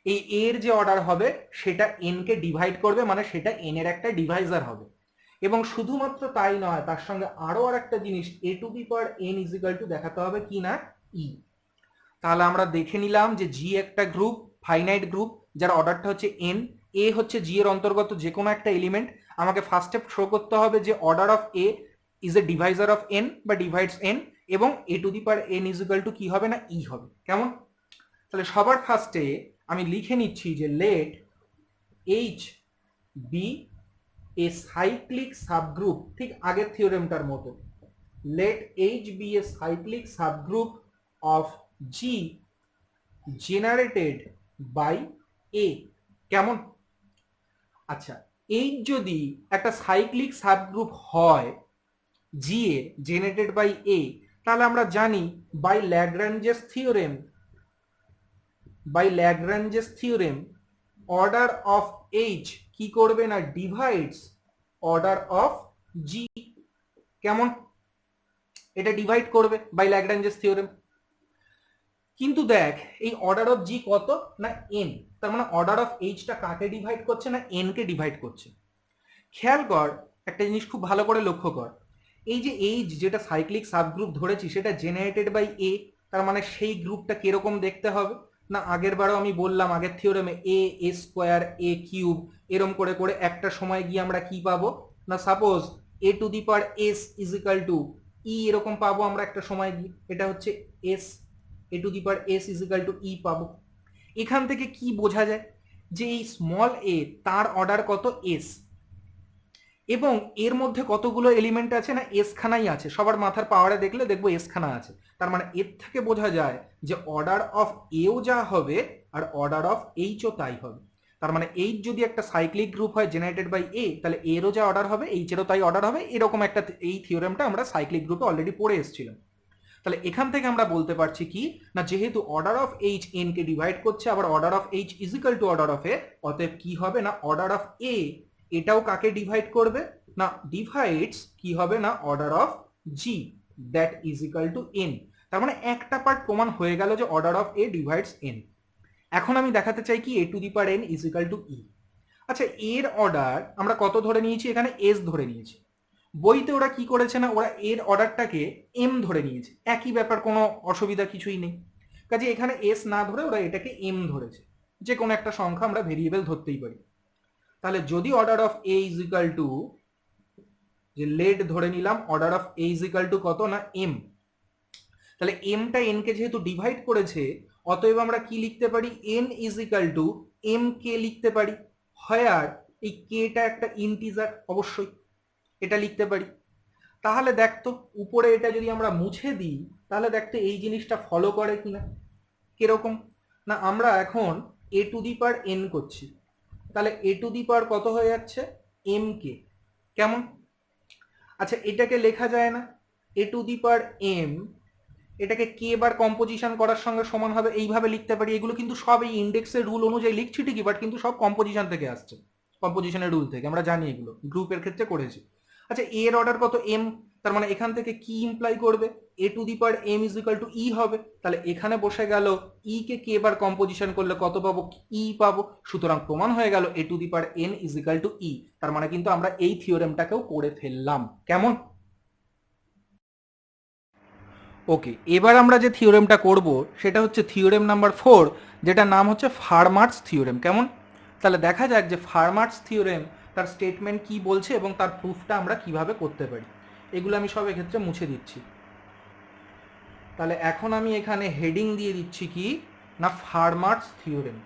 এই এর যে অর্ডার হবে সেটা এন কে ডিভাইড করবে, মানে সেটা এন এর একটা ডিভাইজার হবে। এবং শুধুমাত্র তাই নয়, তার সঙ্গে আরো আর একটা জিনিস, A to the power N is equal to দেখাতে হবে কি না, ই। তাহলে আমরা দেখে নিলাম যে জি একটা গ্রুপ, ফাইনাইট গ্রুপ, যার অর্ডারটা হচ্ছে এন। এ হচ্ছে জি এর অন্তর্গত যে কোনো একটা এলিমেন্ট, আমাকে ফার্স্ট স্টেপ শো করতে হবে যে order of A is a divisor of N বা ডিভাইডস এন, এবং A to the power N is equal to কি হবে না ই হবে। কেমন? তাহলে সবার ফার্স্টে আমি লিখে নিচ্ছি যে let H be a cyclic subgroup, ঠিক আগের থিওরেমটার মতো, let H be a cyclic subgroup of G generated by A। কেমন? আচ্ছা, H যদি একটা সাইক্লিক সাবগ্রুপ হয় G এর জেনারেটেড বাই A, তাহলে আমরা জানি by Lagrange's theorem order of H কি করবে না ডিভাইডস অর্ডার অফ G। কেমন? এটা ডিভাইড করবে বাই ল্যাগ্রাঞ্জেস থিওরেম। কিন্তু দেখ এই অর্ডার অফ জি কত না এন, তার মানে অর্ডার অফ এইচটা কাকে ডিভাইড করছে না এন কে ডিভাইড করছে। খেয়াল কর একটা জিনিস খুব ভালো করে লক্ষ্য কর, এই যে এইচ যেটা সাইক্লিক সাবগ্রুপ ধরেছি সেটা জেনারেটেড বাই এ, তার মানে সেই গ্রুপটা কিরকম দেখতে হবে না, আগের বারও আমি বললাম আগের থিওরেমে এ স্কোয়ার এ কিউব এরম করে করে একটা সময় গিয়ে আমরা কি পাবো না, suppose A to the power S is equal to E এরকম পাবো আমরা একটা সময় গিয়ে, এটা হচ্ছে S, A to the power S is equal to E পাবো। এখান থেকে কি বোঝা যায় যে এই স্মল এ তার অর্ডার কত এস, এবং এর মধ্যে কতগুলো এলিমেন্ট আছে না এস খানাই আছে, সবার মাথার পাওয়ারে দেখলে দেখবো এস খানা আছে, তার মানে এর থেকে বোঝা যায় যে অর্ডার অফ এও যা হবে আর অর্ডার অফ এইচও তাই হবে। তার মানে এইচ যদি একটা সাইক্লিক গ্রুপ হয় জেনারেটেড বাই এ, তাহলে এরও যা অর্ডার হবে এইচেরও তাই অর্ডার হবে, এরকম একটা এই থিওরেমটা আমরা সাইক্লিক গ্রুপে অলরেডি পড়ে এসেছিলাম। তাহলে এখান থেকে আমরা বলতে পারছি কি না, যেহেতু order of H N K divide করছে, আবার order of H is equal to order of A, অতএব কি হবে না অর্ডার অফ এ এটাও কাকে ডিভাইড করবে না ডিভাইডস কি হবে না order of G that is equal to N. তার মানে একটা পার্ট প্রমাণ হয়ে গেল যে order of A divides N. এখন আমি দেখাতে চাই কি A to the power N is equal to E. আচ্ছা, এর অর্ডার আমরা কত ধরে নিয়েছি, এখানে এস ধরে নিয়েছি, বইতে ওরা কি করেছে না ওরা এর অর্ডারটাকে এম ধরে নিয়েছে, একই ব্যাপার, কোনো অসুবিধা কিছুই নেই। কাজে এখানে এস না ধরে ওরা এটাকে এম ধরেছে, যে কোনো একটা সংখ্যা আমরা ভেরিয়েবল ধরতেই পারি। তাহলে যদি order of A is equal two, যে লেট ধরে নিলাম order of A is equal two কত না এম, তাহলে এমটা এন কে যেহেতু ডিভাইড করেছে, অতএব আমরা কি লিখতে পারি n is equal to m কে লিখতে পারি, হয় আর এই কেটা একটা ইন্টিজার অবশ্যই এটা লিখতে পারি। তাহলে দেখতো উপরে এটা যদি আমরা মুছে দিই তাহলে দেখতে এই জিনিসটা ফলো করে কিনা, কিরকম না আমরা এখন এ টু দি পাওয়ার এন করছি, তাহলে এ টু দি পাওয়ার কত হয়ে যাচ্ছে এম কে। কেমন? আচ্ছা, এটাকে লেখা যায় না A to the power M, এটাকে কে বার কম্পোজিশন করার সঙ্গে সমান হবে, এইভাবে লিখতে পারি। এগুলো কিন্তু সব এই ইন্ডেক্সের রুল অনুযায়ী লিখছি ঠিকই, বাট কিন্তু সব কম্পোজিশন থেকে আসছে, কম্পোজিশনের রুল থেকে আমরা জানি, এগুলো গ্রুপের ক্ষেত্রে করেছি। আচ্ছা, এর অর্ডার কত এম, তার মানে এখান থেকে কি ইমপ্লাই করবে A to the power M is equal to E হবে, তাহলে এখানে বসে গেল ই কে কে বার কম্পোজিশন করলে কত পাবো ই পাবো, সুতরাং প্রমাণ হয়ে গেল A to the power N is equal to E. তার মানে কিন্তু আমরা এই থিওরেমটাকেও করে ফেললাম। কেমন? ওকে, এবার আমরা যে থিওরেমটা করব সেটা হচ্ছে থিওরেম নাম্বার 4, যেটার নাম হচ্ছে ফার্মার্স থিওরেম। কেমন? তাহলে দেখা যাক যে ফার্মার্স থিওরেম তার স্টেটমেন্ট কি বলছে এবং তার প্রুফটা আমরা কিভাবে করতে পারি। এগুলো আমি সব এক্ষেত্রে মুছে দিচ্ছি। তাহলে এখন আমি এখানে হেডিং দিয়ে দিচ্ছি কি না ফার্মার্স থিওরেম।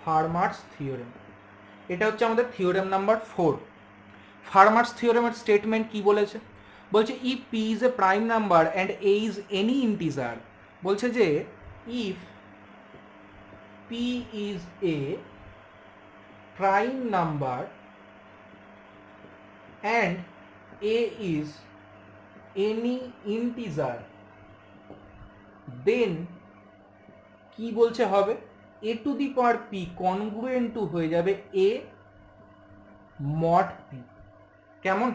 ফার্মার্স থিওরেম এটা হচ্ছে আমাদের থিওরেম নাম্বার 4। ফার্মার্স থিওরেমের স্টেটমেন্ট কি বলেছে, বলছে if P is a prime number and A is any integer, বলছে যে if P is a prime number and A is any integer, then কি বলছে হবে A to the power P congruent to হয়ে যাবে এ মড পি। কেমন?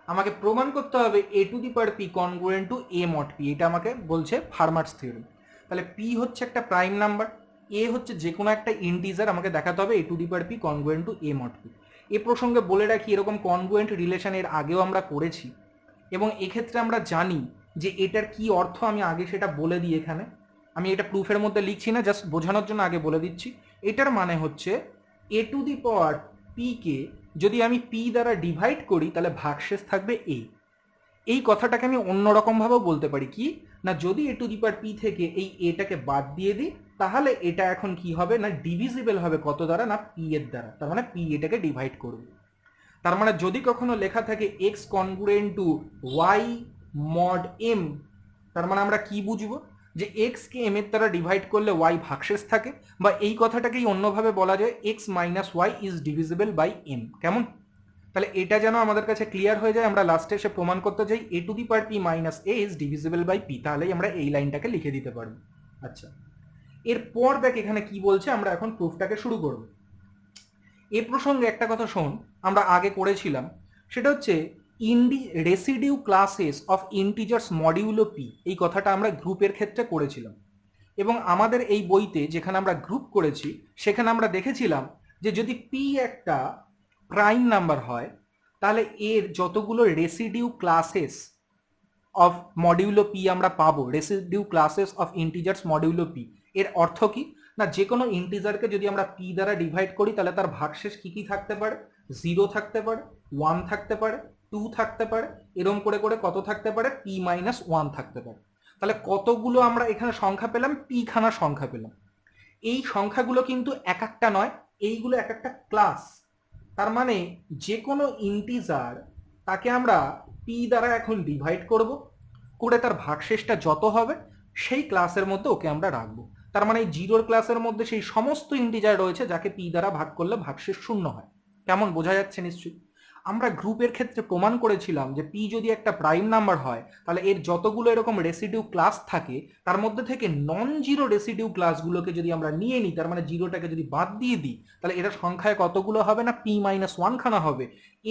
আমাকে প্রমাণ করতে হবে A to the power P congruent to A mod P, এটা আমাকে বলছে ফার্মার্স থিওরেম। তাহলে পি হচ্ছে একটা প্রাইম নাম্বার, এ হচ্ছে যে কোনো একটা ইন্টিজার, আমাকে দেখাতে হবে A to the power P congruent to A mod P. এ প্রসঙ্গে বলে রাখি এরকম কনগ্রুয়েন্ট রিলেশন এর আগেও আমরা করেছি, এবং এক্ষেত্রে আমরা জানি যে এটার কি অর্থ, আমি আগে সেটা বলে দিই। এখানে আমি এটা প্রুফের মধ্যে লিখছি না, জাস্ট বোঝানোর জন্য আগে বলে দিচ্ছি। এটার মানে হচ্ছে এ to the power P K যদি আমি পি দ্বারা ডিভাইড করি তাহলে ভাগশেষ থাকবে এ। এই কথাটাকে আমি অন্যরকমভাবেও বলতে পারি কি না, যদি A to the power P থেকে এই এটাকে বাদ দিয়ে দিই তাহলে এটা এখন কি হবে না ডিভিজিবল হবে কত দ্বারা না পি এর দ্বারা, তার মানে পি এটাকে ডিভাইড করবে। তার মানে যদি কখনো লেখা থাকে x congruent to y mod m, তার মানে আমরা কি বুঝবো যে এক্স কে এম এর দ্বারা ডিভাইড করলে ওয়াই ভাগশেষ থাকে, বা এই কথাটাকেই অন্যভাবে বলা যায় x minus y is divisible by m. কেমন? তাহলে এটা যেন আমাদের কাছে ক্লিয়ার হয়ে যায়, আমরা লাস্টে এসে প্রমাণ করতে চাই A to the power P minus A is divisible by P, তাহলেই আমরা এই লাইনটাকে লিখে দিতে পারবো। আচ্ছা, এরপর দেখ এখানে কি বলছে, আমরা এখন প্রুফটাকে শুরু করব। এ প্রসঙ্গে একটা কথা শোন, আমরা আগে করেছিলাম, সেটা হচ্ছে residue classes of integers modulo P, এই কথাটা আমরা গ্রুপের ক্ষেত্রে করেছিলাম। এবং আমাদের এই বইতে যেখানে আমরা গ্রুপ করেছি সেখানে আমরা দেখেছিলাম যে যদি পি একটা প্রাইম নাম্বার হয় তাহলে এর যতগুলো residue classes of modulo P আমরা পাবো, residue classes of integers modulo P, এর অর্থ কি না যে কোনো ইন্টিজারকে যদি আমরা পি দ্বারা ডিভাইড করি তাহলে তার ভাগশেষ কি কি থাকতে পারে, 0 থাকতে পারে, 1 থাকতে পারে, 2 থাকতে পারে, এরকম করে করে কত থাকতে পারে, পি মাইনাস 1 থাকতে পারে। তাহলে কতগুলো আমরা এখানে সংখ্যা পেলাম, পি খানা সংখ্যা পেলাম। এই সংখ্যাগুলো কিন্তু এক একটা নয়, এইগুলো এক একটা ক্লাস। তার মানে যে কোনো ইন্টিজার তাকে আমরা পি দ্বারা এখন ডিভাইড করব, করে তার ভাগশেষটা যত হবে সেই ক্লাসের মধ্যে ওকে আমরা রাখবো। তার মানে এই জিরোর ক্লাসের মধ্যে সেই সমস্ত ইন্টিজার রয়েছে যাকে পি দ্বারা ভাগ করলে ভাগশেষ 0 হয়। কেমন বোঝা যাচ্ছে নিশ্চয়ই? আমরা গ্রুপের ক্ষেত্রে প্রমাণ করেছিলাম যে পি যদি একটা প্রাইম নাম্বার হয় তাহলে এর যতগুলো এরকম রেসিডিউ ক্লাস থাকে তার মধ্যে থেকে নন জিরো রেসিডিউ ক্লাসগুলোকে যদি আমরা নিয়ে নিই, তার মানে জিরোটাকে যদি বাদ দিয়ে দিই তাহলে এটা সংখ্যায় কতগুলো হবে না পি মাইনাস 1 খানা হবে।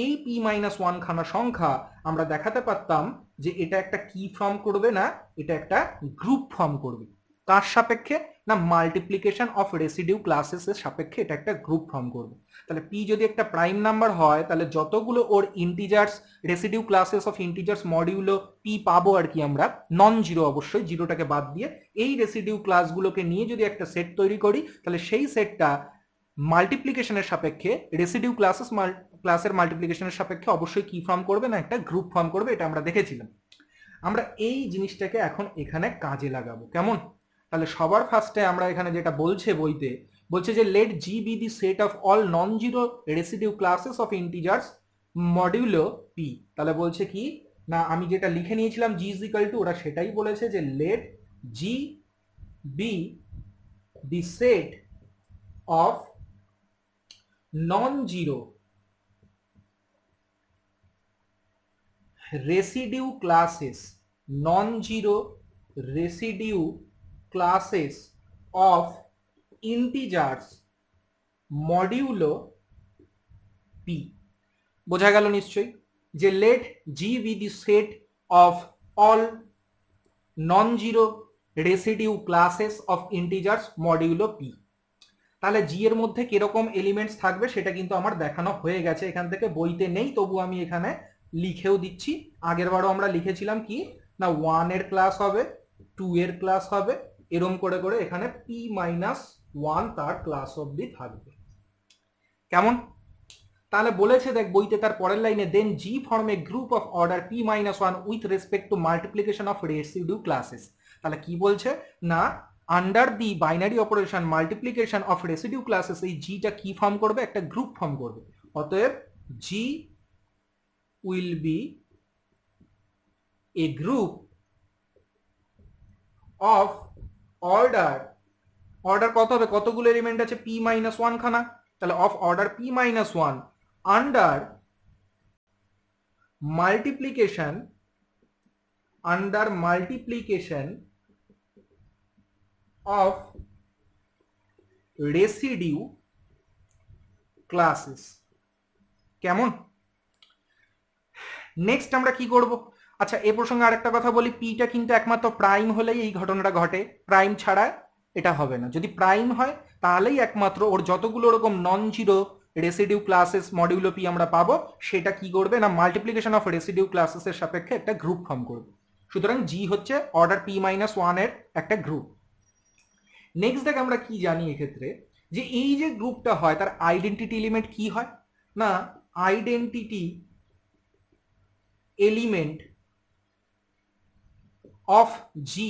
এই পি মাইনাস 1 খানা সংখ্যা আমরা দেখাতে পারতাম যে এটা একটা কি ফর্ম করবে না, এটা একটা গ্রুপ ফর্ম করবে। কার সাপেক্ষে না মাল্টিপ্লিকেশন অফ রেসিডিউ ক্লাসেস এর সাপেক্ষে এটা একটা গ্রুপ ফর্ম করবে। তাহলে পি যদি একটা প্রাইম নাম্বার হয় তাহলে যতগুলো ওর integers residue classes of integers modulo P পাবো আর কি আমরা, নন জিরো অবশ্যই, জিরোটাকে বাদ দিয়ে, এই রেসিডিউ ক্লাসগুলোকে নিয়ে যদি একটা সেট তৈরি করি তাহলে সেই সেটটা মাল্টিপ্লিকেশনের সাপেক্ষে রেসিডিউ ক্লাসের মাল্টিপ্লিকেশনের সাপেক্ষে অবশ্যই কি ফর্ম করবে না একটা গ্রুপ ফর্ম করবে। এটা আমরা দেখেছিলাম। আমরা এই জিনিসটাকে এখন এখানে কাজে লাগাবো। কেমন? তাহলে সবার ফার্স্টে আমরা এখানে যেটা বলছে বইতে, বলছে যে let G be the set of all non zero residue classes of integers modulo p. তাহলে বলছে কি না আমি যেটা লিখে নিয়েছিলাম জি ইজ ইকুয়াল টু, ওরা সেটাই বলেছে যে let G be the set of non zero residue classes, non zero residue classes of integers modulo p. বোঝা গেল নিশ্চয়ই যে let G be the set of all non zero residue classes of integers modulo p. তাহলে G এর মধ্যে কিরকম elements থাকবে সেটা কিন্তু আমার দেখানো হয়ে গেছে, এখান থেকে বইতে নেই, তবু আমি এখানে লিখেও দিচ্ছি। আগের বারও আমরা লিখেছিলাম কি না 1 এর ক্লাস হবে, 2 এর ক্লাস হবে, এরম করে করে এখানে পি মাইনাস 1 তার ক্লাস অবধি থাকবে। কেমন? তাহলে বলেছে দেখ বইতে তার পরের লাইনে then G form a group of order P minus 1 with respect to multiplication of residue classes. তাহলে কি বলছে না under the binary operation multiplication of residue classes, এই জিটা কি ফর্ম করবে একটা গ্রুপ ফর্ম করবে। অতএব G will be a group of order কত হবে, কতগুলো এলিমেন্ট আছে পি মাইনাস 1 খানা, তাহলে of order P minus 1 under multiplication of residue classes. কেমন? নেক্সট আমরা কি করব? আচ্ছা এ প্রসঙ্গে আরেকটা কথা বলি, পিটা কিন্তু একমাত্র প্রাইম হলেই এই ঘটনাটা ঘটে, প্রাইম ছাড়া এটা হবে না। যদি প্রাইম হয় তাহলেই একমাত্র ওর যতগুলো ওরকম নন zero residue classes modulo P আমরা পাবো সেটা কি করবে না মাল্টিপ্লিকেশন অফ রেসিডিউ ক্লাসেস এর সাপেক্ষে একটা গ্রুপ ফর্ম করবে। সুতরাং জি হচ্ছে অর্ডার পি মাইনাস 1 এর একটা গ্রুপ। নেক্সট দেখ আমরা কি জানি এক্ষেত্রে, যে এই যে গ্রুপটা হয় তার আইডেন্টিটি এলিমেন্ট কি হয় না, আইডেন্টিটি এলিমেন্ট অফ জি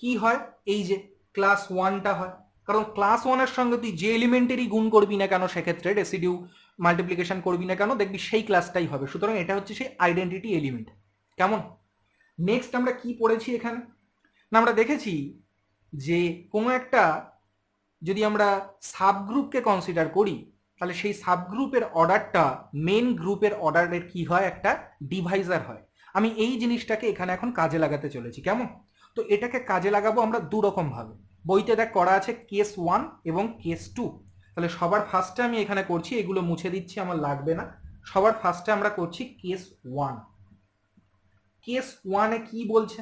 কি হয়, এই যে ক্লাস ওয়ানটা হয়। কারণ ক্লাস ওয়ানের সঙ্গে তুই যে এলিমেন্টেরই গুণ করবি না কেন, সেক্ষেত্রে রেসিডিউ মাল্টিপ্লিকেশন করবি না কেন, দেখবি সেই ক্লাসটাই হবে। সুতরাং এটা হচ্ছে সেই আইডেন্টিটি এলিমেন্ট। কেমন? নেক্সট আমরা কি পড়েছি এখানে না, আমরা দেখেছি যে কোনো একটা যদি আমরা সাবগ্রুপকে কনসিডার করি, তাহলে সেই সাবগ্রুপের অর্ডারটা মেন গ্রুপের অর্ডারের কি হয়, একটা ডিভাইজার হয়। আমি এই জিনিসটাকে এখানে এখন কাজে লাগাতে চলেছি। কেমন? তো এটাকে কাজে লাগাবো আমরা দু রকম ভাবে। বইতে দেখ করা আছে কেস 1 এবং কেস 2। তাহলে সবার ফার্স্টে আমি এখানে করছি, এগুলো মুছে দিচ্ছি, আমার লাগবে না। সবার ফার্স্টে আমরা করছি কেস 1। কেস 1 এ কি বলছে,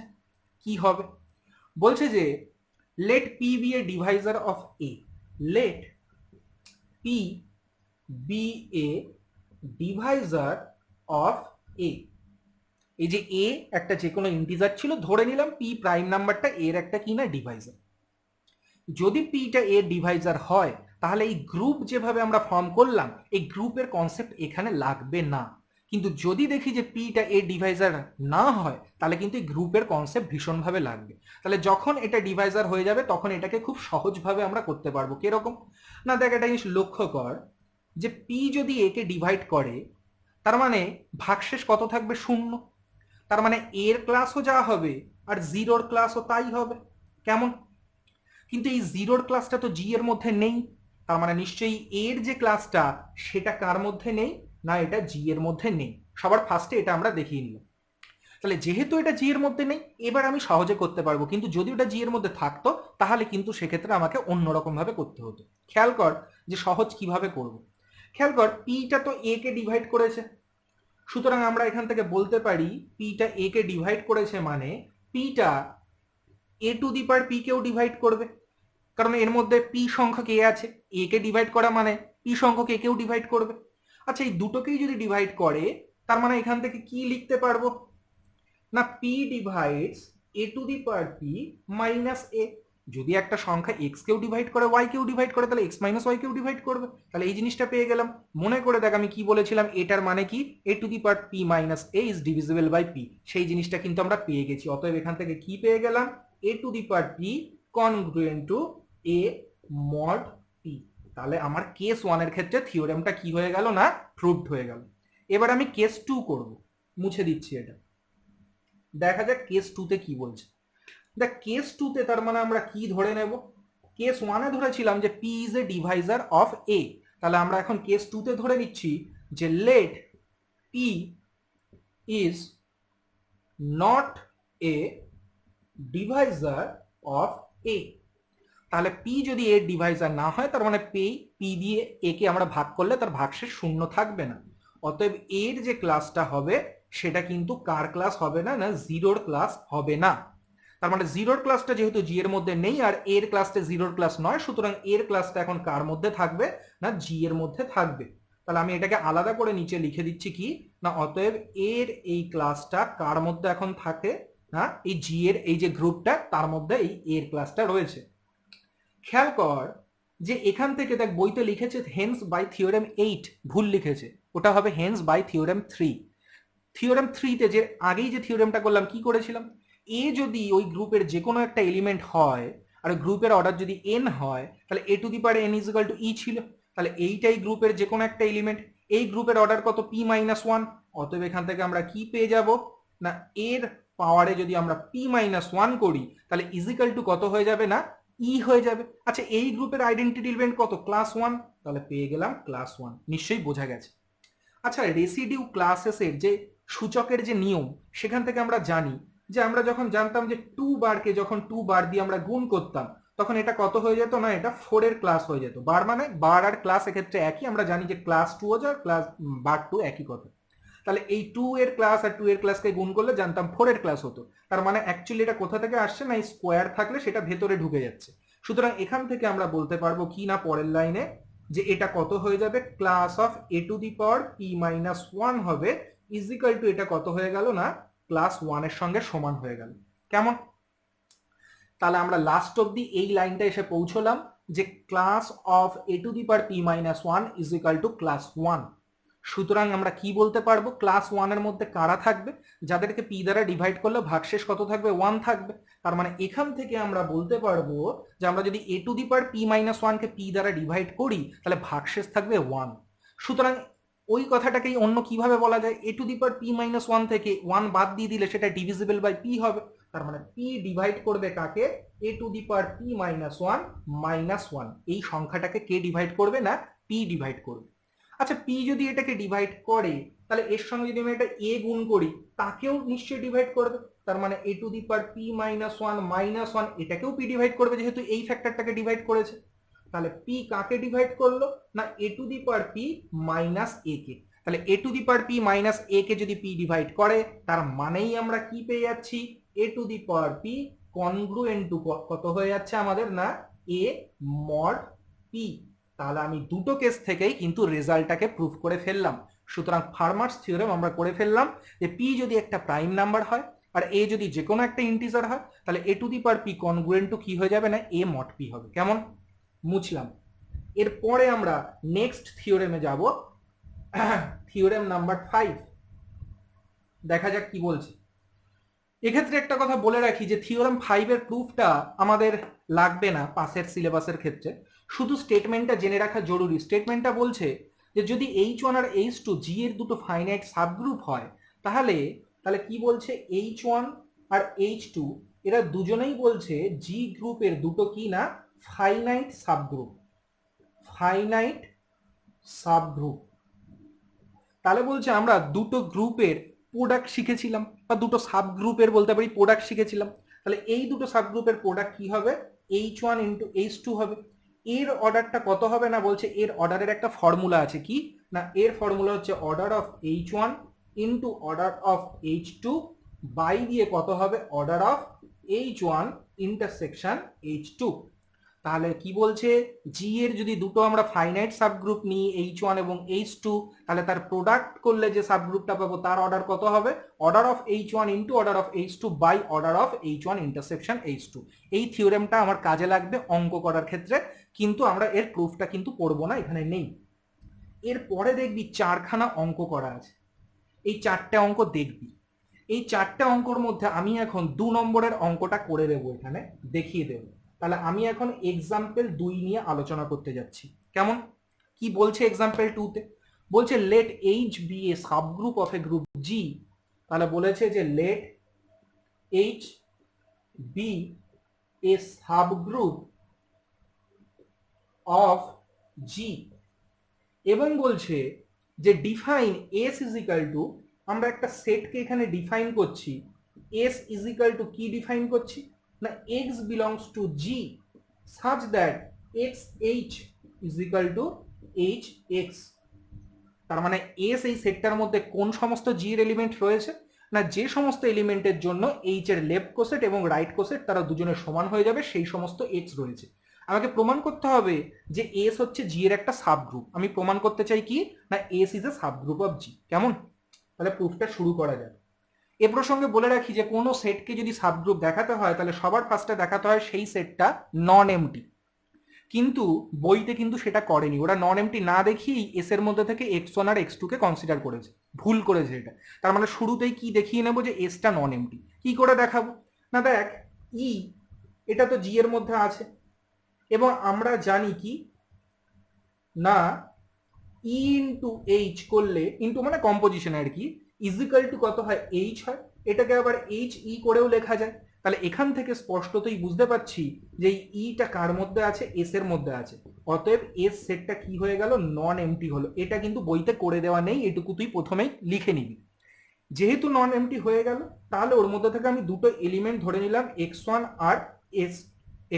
কি হবে? বলছে যে let p be a divisor of a, let p be a divisor of a। এই যে a একটা যে কোনো ইন্টিজার ছিল, ধরে নিলাম p প্রাইম নাম্বারটা এর একটা কি না ডিভাইজার। যদি p টা a ডিভাইজার হয়, তাহলে এই গ্রুপ যেভাবে আমরা ফর্ম করলাম, এই গ্রুপের কনসেপ্ট এখানে লাগবে না। কিন্তু যদি দেখি যে p টা a ডিভাইজার না হয়, তাহলে কিন্তু এই গ্রুপের কনসেপ্ট ভীষণভাবে লাগবে। তাহলে যখন এটা ডিভাইজার হয়ে যাবে, তখন এটাকে খুব সহজভাবে আমরা করতে পারবো। কিরকম না, দেখ একটা জিনিস লক্ষ্য কর, যে p যদি a কে ডিভাইড করে, তার মানে ভাগশেষ কত থাকবে? 0। তার মানে এর ক্লাসও যা হবে আর জিরোর ক্লাসও তাই হবে। কেমন? কিন্তু এই জিরোর ক্লাসটা তো জি এর মধ্যে নেই। তার মানে নিশ্চয়ই এর যে ক্লাসটা সেটা কার মধ্যে নেই না, এটা জি এর মধ্যে নেই। সবার ফার্স্টে এটা আমরা দেখিয়ে নিলাম। তাহলে যেহেতু এটা জি এর মধ্যে নেই, এবার আমি সহজে করতে পারবো। কিন্তু যদি ওটা জি এর মধ্যে থাকতো, তাহলে কিন্তু সেক্ষেত্রে আমাকে অন্যরকম ভাবে করতে হতো। খেয়াল কর যে সহজ কিভাবে করব। খেয়াল কর, পিটা তো এ কে ডিভাইড করেছে, সুতরাং আমরা এখান থেকে বলতে পারি পিটা এ কে ডিভাইড করেছে, মানে পিটা এ টু দি পাওয়ার পি কেও ডিভাইড করবে। কারণ এর মধ্যে পি সংখ্যক এ আছে, এ কে ডিভাইড করা মানে পি সংখ্যক এ কেও ডিভাইড করবে। আচ্ছা, এই দুটোকেই যদি ডিভাইড করে, তার মানে এখান থেকে কি লিখতে পারবো না, P divides A to the power P minus A. যদি একটা সংখ্যা এক্স কেও ডিভাইড করে, ওয়াই কেও ডিভাইড করে, তাহলে এক্স মাইনাস ওয়াই কেও ডিভাইড করবে। তাহলে এই জিনিসটা পেয়ে গেলাম। মনে করে দেখ আমি কি বলেছিলাম, এটার মানে কি, A to the power P minus A is divisible by P. সেই জিনিসটা কিন্তু আমরা পেয়ে গেছি। অতএব এখান থেকে কি পেয়ে গেলাম, A to the power P congruent to A mod P. তাহলে আমার কেস 1 এর ক্ষেত্রে থিওরেমটা কি হয়ে গেল না, প্রুভড হয়ে গেল। এবার আমি কেস 2 করব, মুছে দিচ্ছি এটা। দেখা যাক কেস 2 তে কি বলছে। দেখ কেস 2 তে তার মানে আমরা কি ধরে নেব, কেস 1 এ ধরেছিলাম যে p is a divisor of a। তাহলে আমরা এখন কেস 2 তে ধরে নিচ্ছি যে let p is not a divisor of a। তাহলে p যদি এর ডিভাইজার না হয়, তার মানে p দিয়ে a কে আমরা ভাগ করলে তার ভাগশেষ 0 থাকবে না। অতএব এর যে ক্লাসটা হবে সেটা কিন্তু কার ক্লাস হবে না, না জিরোর ক্লাস হবে না। তার মানে জিরোর ক্লাসটা যেহেতু জি এর মধ্যে নেই, আর এর ক্লাসটা জিরোর ক্লাস নয়, সুতরাং এর ক্লাসটা এখন কার মধ্যে থাকবে না, জি এর মধ্যে থাকবে। তাহলে আমি এটাকে আলাদা করে নিচে লিখে দিচ্ছি কি না, অতএব এর এই ক্লাসটা কার মধ্যে এখন থাকে না, এই জি এর এই যে গ্রুপটা তার মধ্যে এই এর ক্লাসটা রয়েছে। খেয়াল কর যে এখান থেকে দেখ বইতে লিখেছে হেন্স বাই থিওরেম 8, ভুল লিখেছে, ওটা হবে হেন্স বাই থিওরেম 3। থিওরেম 3 তে যে আগেই যে থিওরেমটা করলাম, কি করেছিলাম, এ যদি ওই গ্রুপের যে কোনো একটা এলিমেন্ট হয় আর গ্রুপের অর্ডার যদি এন হয়, তাহলে A to the power N is equal to E ছিল। তাহলে এইটাই গ্রুপের যে কোনো একটা এলিমেন্ট, এই গ্রুপের অর্ডার কত, পি মাইনাস 1। অতএব এখান থেকে আমরা কি পেয়ে যাব না, এর পাওয়ারে যদি আমরা পি মাইনাস 1 করি, তাহলে ইজ ইকুয়াল টু কত হয়ে যাবে না, ই হয়ে যাবে। আচ্ছা, এই গ্রুপের আইডেন্টিটি এলিমেন্ট কত, ক্লাস 1। তাহলে পেয়ে গেলাম ক্লাস 1। নিশ্চয়ই বোঝা গেছে। আচ্ছা, রেসিডিউ ক্লাসেসের যে সূচকের যে নিয়ম, সেখান থেকে আমরা জানি যে আমরা যখন জানতাম যে 2 বারকে যখন 2 বার দিয়ে আমরা গুণ করতাম, তখন এটা কত হয়ে যেত না, এটা 4 এর ক্লাস হয়ে যেত। বার মানে বার আর ক্লাস এক্ষেত্রে একই, আমরা জানি যে ক্লাস 2 ও যায় ক্লাস বার 2 একই কথা। তাহলে এই 2 এর ক্লাস আর 2 এর ক্লাসকে গুণ করলে জানতাম 4 এর ক্লাস হতো। তার মানে অ্যাকচুয়ালি এটা কোথা থেকে আসছে না, এই স্কোয়ার থাকলে সেটা ভেতরে ঢুকে যাচ্ছে। সুতরাং এখান থেকে আমরা বলতে পারবো কি না, পরের লাইনে যে এটা কত হয়ে যাবে, class of A to the power P minus 1 হবে ইজ ইকুয়াল টু, এটা কত হয়ে গেল না, ক্লাস 1 এর সঙ্গে সমান হয়ে গেল। কেমন? তাহলে আমরা লাস্ট অব্দি এই লাইনটা এসে পৌঁছলাম যে class of A to the power P minus one is equal two class one. সুতরাং আমরা কি বলতে পারবো, ক্লাস ওয়ানের মধ্যে কারা থাকবে, যাদেরকে পি দ্বারা ডিভাইড করলে ভাগশেষ কত থাকবে, ওয়ান থাকবে। তার মানে এখান থেকে আমরা বলতে পারবো যে আমরা যদি A to the power P minus ওয়ানকে পি দ্বারা ডিভাইড করি তাহলে ভাগশেষ থাকবে ওয়ান। সুতরাং ওই কথাটাকেই অন্য কিভাবে বলা যায়, A to the power P minus one থেকে ওয়ান বাদ দিয়ে দিলে সেটা ডিভিজিবল বাই পি হবে। তার মানে পি ডিভাইড করবে কাকে, A to the power P minus one minus one, এই সংখ্যাটাকে কে ডিভাইড করবে না পি ডিভাইড করবে। আচ্ছা পি যদি এটাকে ডিভাইড করে তাহলে এর সঙ্গে যদি আমি একটা এ গুণ করি তাকেও নিশ্চয়ই ডিভাইড করবে। তার মানে A to the power P minus one minus one এটাকেও পি ডিভাইড করবে, যেহেতু এই ফ্যাক্টরটাকে ডিভাইড করেছে। তাহলে পি কাকে ডিভাইড করলো না A to the power P minus A কে। তাহলে A to the power P minus A কে যদি পি ডিভাইড করে তার মানেই আমরা কি পেয়ে যাচ্ছি, A to the power P congruent to কত হয়ে যাচ্ছে আমাদের না এ মড পি। তাহলে আমি দুটো কেস থেকেই কিন্তু রেজাল্টটাকে প্রুফ করে ফেললাম। সুতরাং ফার্মার্স থিওরেম আমরা করে ফেললাম যে পি যদি একটা প্রাইম নাম্বার হয় আর এ যদি যে কোনো একটা ইন্টিজার হয় তাহলে A to the power P congruent to কি হয়ে যাবে না এ মড পি হবে। কেমন, মুছলাম। এরপরে আমরা নেক্সট থিওরেমে যাব, থিওরেম নাম্বার 5। দেখা যাক কি বলছে। এক্ষেত্রে একটা কথা বলে রাখি যে থিওরেম 5 এর প্রুফটা আমাদের লাগবে না পাসের সিলেবাসের ক্ষেত্রে, শুধু স্টেটমেন্টটা জেনে রাখা জরুরি। স্টেটমেন্টটা বলছে যে যদি H1 আর H2 জি এর দুটো ফাইনাইট সাবগ্রুপ হয় তাহলে তাহলে কি বলছে, H1 আর H2 এরা দুজনেই বলছে জি গ্রুপের দুটো কি না ফাইনাইট সাবগ্রুপ, ফাইনাইট সাবগ্রুপ। তাহলে বলছে আমরা দুটো গ্রুপের প্রোডাক্ট শিখেছিলাম বা দুটো সাব গ্রুপের বলতে পারি প্রোডাক্ট শিখেছিলাম। তাহলে এই দুটো সাব গ্রুপের প্রোডাক্ট কি হবে, H1 ইন্টু H2 হবে। এর অর্ডারটা কত হবে না বলছে এর অর্ডারের একটা ফর্মুলা আছে, কি না এর ফর্মুলা হচ্ছে order of H1 into order of H2 by দিয়ে কত হবে order of H1 intersection H2। তাহলে কি বলছে, জি এর যদি দুটো আমরা ফাইনাইট সাবগ্রুপ নিই H1 এবং H2 তাহলে তার প্রোডাক্ট করলে যে সাবগ্রুপটা পাবো তার অর্ডার কত হবে, order of H1 into order of H2 by order of H1 intersection H2। এই থিওরেমটা আমার কাজে লাগবে অঙ্ক করার ক্ষেত্রে, কিন্তু আমরা এর প্রুফটা কিন্তু পড়বো না, এখানে নেই। এরপরে দেখবি চারখানা অঙ্ক করা আছে, এই চারটে অঙ্ক দেখবি। এই চারটে অঙ্কর মধ্যে আমি এখন 2 নম্বরের অঙ্কটা করে দেবো, এখানে দেখিয়ে দেবো। তাহলে আমি এখন এক্সাম্পল 2 নিয়ে আলোচনা করতে যাচ্ছি। কেমন, কি বলছে এক্সাম্পল 2 তে, বলছে let H be a subgroup of a group G. তাহলে বলেছে যে let H be a subgroup of G, এবং বলছে যে define S is equal to, আমরা একটা সেটকে এখানে ডিফাইন করছি, এস ইজ ইকাল টু কি ডিফাইন করছি না X belongs to G such that X H is equal to H X. তার মানে এস এই সেটটার মধ্যে কোন সমস্ত জি এর এলিমেন্ট রয়েছে না যে সমস্ত এলিমেন্টের জন্য এইচ এর লেফট কোসেট এবং রাইট কোসেট তারা দুজনের সমান হয়ে যাবে সেই সমস্ত এক্স রয়েছে। আমাকে প্রমাণ করতে হবে যে এস হচ্ছে জি এর একটা সাবগ্রুপ। আমি প্রমাণ করতে চাই কি না S is a subgroup of G. কেমন, তাহলে প্রুফটা শুরু করা যাবে। এ প্রসঙ্গে বলে রাখি যে কোনো সেটকে যদি সাবগ্রুপ দেখাতে হয় তাহলে সবার ফার্স্টে দেখাতে হয় সেই সেটটা নন এমটি, কিন্তু বইতে কিন্তু সেটা করেনি, ওরা নন এমটি না দেখিয়েই এস এর মধ্যে থেকে x1 আর x2 কে কনসিডার করেছে, ভুল করেছে এটা। তার মানে শুরুতেই কি দেখিয়ে নেবো যে এসটা নন এমটি। কি করে দেখাবো না দেখ ই এটা তো জি এর মধ্যে আছে এবং আমরা জানি কি না ই ইন্টু এইচ করলে, ইন্টু মানে কম্পোজিশন আর কি, ইজিক্যাল টু কত হয় এইচ হয়, এটাকে আবার এইচ ই করেও লেখা যায়। তাহলে এখান থেকে স্পষ্টতই বুঝতে পারছি যে এই ইটা কার মধ্যে আছে, এস এর মধ্যে আছে। অতএব এস সেটটা কি হয়ে গেল, নন এমটি হলো। এটা কিন্তু বইতে করে দেওয়া নেই, এটুকু তুই প্রথমেই লিখে নিবি। যেহেতু নন এমটি হয়ে গেল তাহলে ওর মধ্যে থেকে আমি দুটো এলিমেন্ট ধরে নিলাম x1 আর s,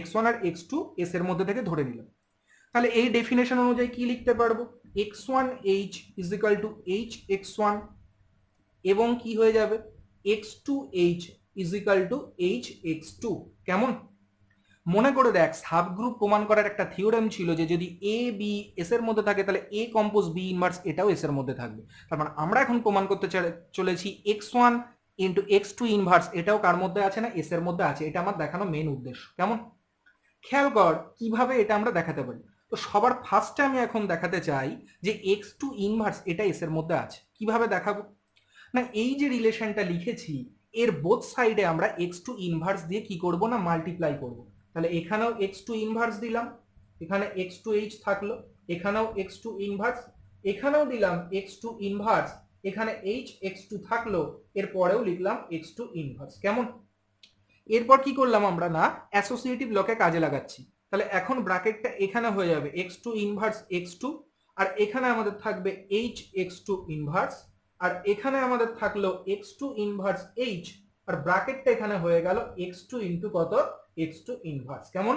x1 আর x2 এস এর মধ্যে থেকে ধরে নিলাম। তাহলে এই ডেফিনেশন অনুযায়ী কি লিখতে পারবো, x1h is equal two hx1 এবং কি হয়ে যাবে x2h is equal two hx2। কেমন, মনে করে দেখ সাবগ্রুপ প্রমাণ করার একটা থিওরেম ছিল যে যদি এ বি এস এর মধ্যে থাকে তাহলে এ কম্পোজ বি ইনভার্স এটাও এস এর মধ্যে থাকবে। তার মানে আমরা এখন প্রমাণ করতে চলেছি x1 into x two inverse, এটাও কার মধ্যে আছে না এস এর মধ্যে আছে। এটা আমার দেখানো মেন উদ্দেশ্য। কেমন? খেয়াল কর কিভাবে এটা আমরা দেখাতে পারি। তো সবার ফার্স্টে আমি এখন দেখাতে চাই যে এক্স টু ইনভার্স এটা এস এর মধ্যে আছে। কিভাবে দেখাবো না, এই যে রিলেশনটা লিখেছি এর বোথ সাইডে আমরা এক্স টু ইনভার্স দিয়ে কি করব না মাল্টিপ্লাই করব। তাহলে এখানেও এক্স টু ইনভার্স দিলাম, এখানে এক্স টু এইচ থাকলো, এখানেও এক্স টু ইনভার্স, এখানেও দিলাম এক্স টু ইনভার্স, এখানে এইচ এক্স টু থাকলো, এর পরেও লিখলাম এক্স টু ইনভার্স। কেমন? এরপর কি করলাম আমরা না অ্যাসোসিয়েটিভ লকে কাজে লাগাচ্ছি। তাহলে এখন ব্র্যাকেটটা এখানে হয়ে যাবে X two inverse X two, আর এখানে আমাদের থাকবে এইচ এক্স টু ইনভার্স, আর এখানে আমাদের থাকলো এক্স টু ইনভার্স এইচ, আর ব্র্যাকেটটা এখানে হয়ে গেল এক্স টু ইন্টু কত এক্স টু ইনভার্স। কেমন?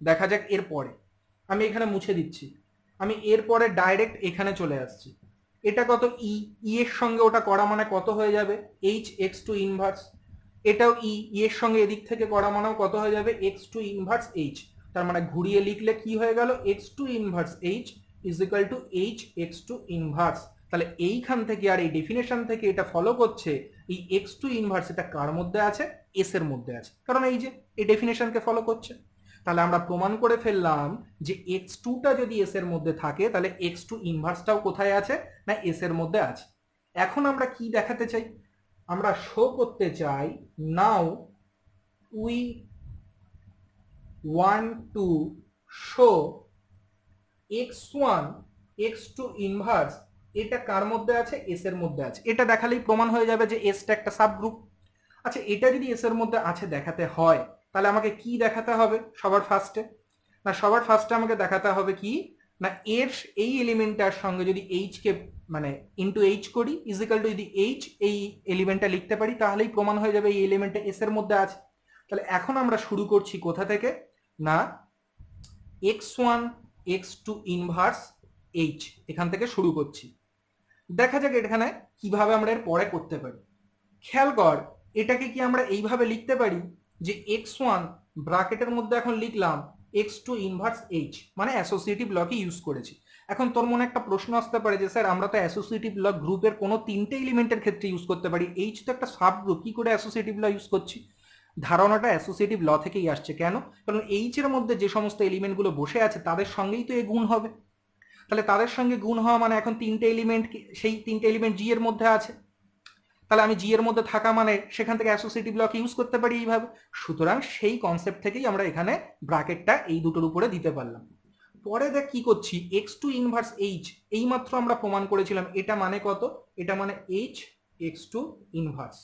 দেখা যাক এরপরে আমি এখানে মুছে দিচ্ছি, আমি এরপরে ডাইরেক্ট এখানে চলে আসছি। এটা কত ই, ই এর সঙ্গে ওটা করা মানে কত হয়ে যাবে এইচ এক্স টু ইনভার্স, এটাও ই, ই এর সঙ্গে এদিক থেকে করা মানেও কত হয়ে যাবে এক্স টু ইনভার্স এইচ। তার মানে ঘুরিয়ে লিখলে কি হয়ে গেল x two inverse H is equal to H x two inverse. তাহলে এইখান থেকে আর এই ডেফিনেশন থেকে এটা ফলো করছে এই এক্স টু ইনভার্স এটা কার মধ্যে আছে এস এর মধ্যে আছে, কারণ এই যে এই ডেফিনেশনকে ফলো করছে। তাহলে আমরা প্রমাণ করে ফেললাম যে এক্স টুটা যদি এস এর মধ্যে থাকে তাহলে এক্স টু ইনভার্সটাও কোথায় আছে না এস এর মধ্যে আছে। এখন আমরা কি দেখাতে চাই, আমরা শো করতে চাই now we want to show x one x two inverse এটা কার মধ্যে আছে এস এর মধ্যে আছে। এটা দেখালেই প্রমাণ হয়ে যাবে যে এসটা একটা সাবগ্রুপ। আচ্ছা, এটা যদি এস এর মধ্যে আছে দেখাতে হয় তাহলে আমাকে কি দেখাতে হবে সবার ফার্স্টে না, সবার ফার্স্টে আমাকে দেখাতে হবে কি না এর এই এলিমেন্টটার সঙ্গে যদি এইচ কে মানে ইন্টু এইচ করি ইজিক্যাল টু যদি এইচ এই এলিমেন্টটা লিখতে পারি তাহলেই প্রমাণ হয়ে যাবে এই এলিমেন্টটা এস এর মধ্যে আছে। তাহলে এখন আমরা শুরু করছি কোথা থেকে না x one x two inverse H, এখান থেকে শুরু করছি। দেখা যাক এখানে কিভাবে আমরা এর পরে করতে পারি। খেয়াল কর এটাকে কি আমরা এইভাবে লিখতে পারি যে এক্স ওয়ান ব্র্যাকেটের মধ্যে এখন লিখলাম এক্স টু ইনভার্স এইচ, মানে অ্যাসোসিয়েটিভ লকে ইউজ করেছি। এখন তোর মনে একটা প্রশ্ন আসতে পারে যে স্যার আমরা তো অ্যাসোসিয়েটিভ ল গ্রুপের কোনো তিনটে এলিমেন্টের ক্ষেত্রে ইউজ করতে পারি, এইচ তো একটা সাব গ্রুপ, কি করে অ্যাসোসিয়েটিভ ল ইউজ করছি? ধারণাটা অ্যাসোসিয়েটিভ ল থেকেই আসছে। কেন? কারণ এইচ এর মধ্যে যে সমস্ত এলিমেন্টগুলো বসে আছে তাদের সঙ্গেই তো এ গুণ হবে। তাহলে তাদের সঙ্গে গুণ হওয়া মানে এখন তিনটে এলিমেন্ট, সেই তিনটে এলিমেন্ট জি এর মধ্যে আছে, তাহলে আমি জি এর মধ্যে থাকা মানে সেখান থেকে অ্যাসোসিয়েটিভ লকে ইউজ করতে পারি এইভাবে। সুতরাং সেই কনসেপ্ট থেকেই আমরা এখানে ব্র্যাকেটটা এই দুটোর উপরে দিতে পারলাম। পরে দেখ কি করছি এক্স টু ইনভার্স এইচ, এইমাত্র আমরা প্রমাণ করেছিলাম এটা মানে কত, এটা মানে এইচ এক্স টু ইনভার্স।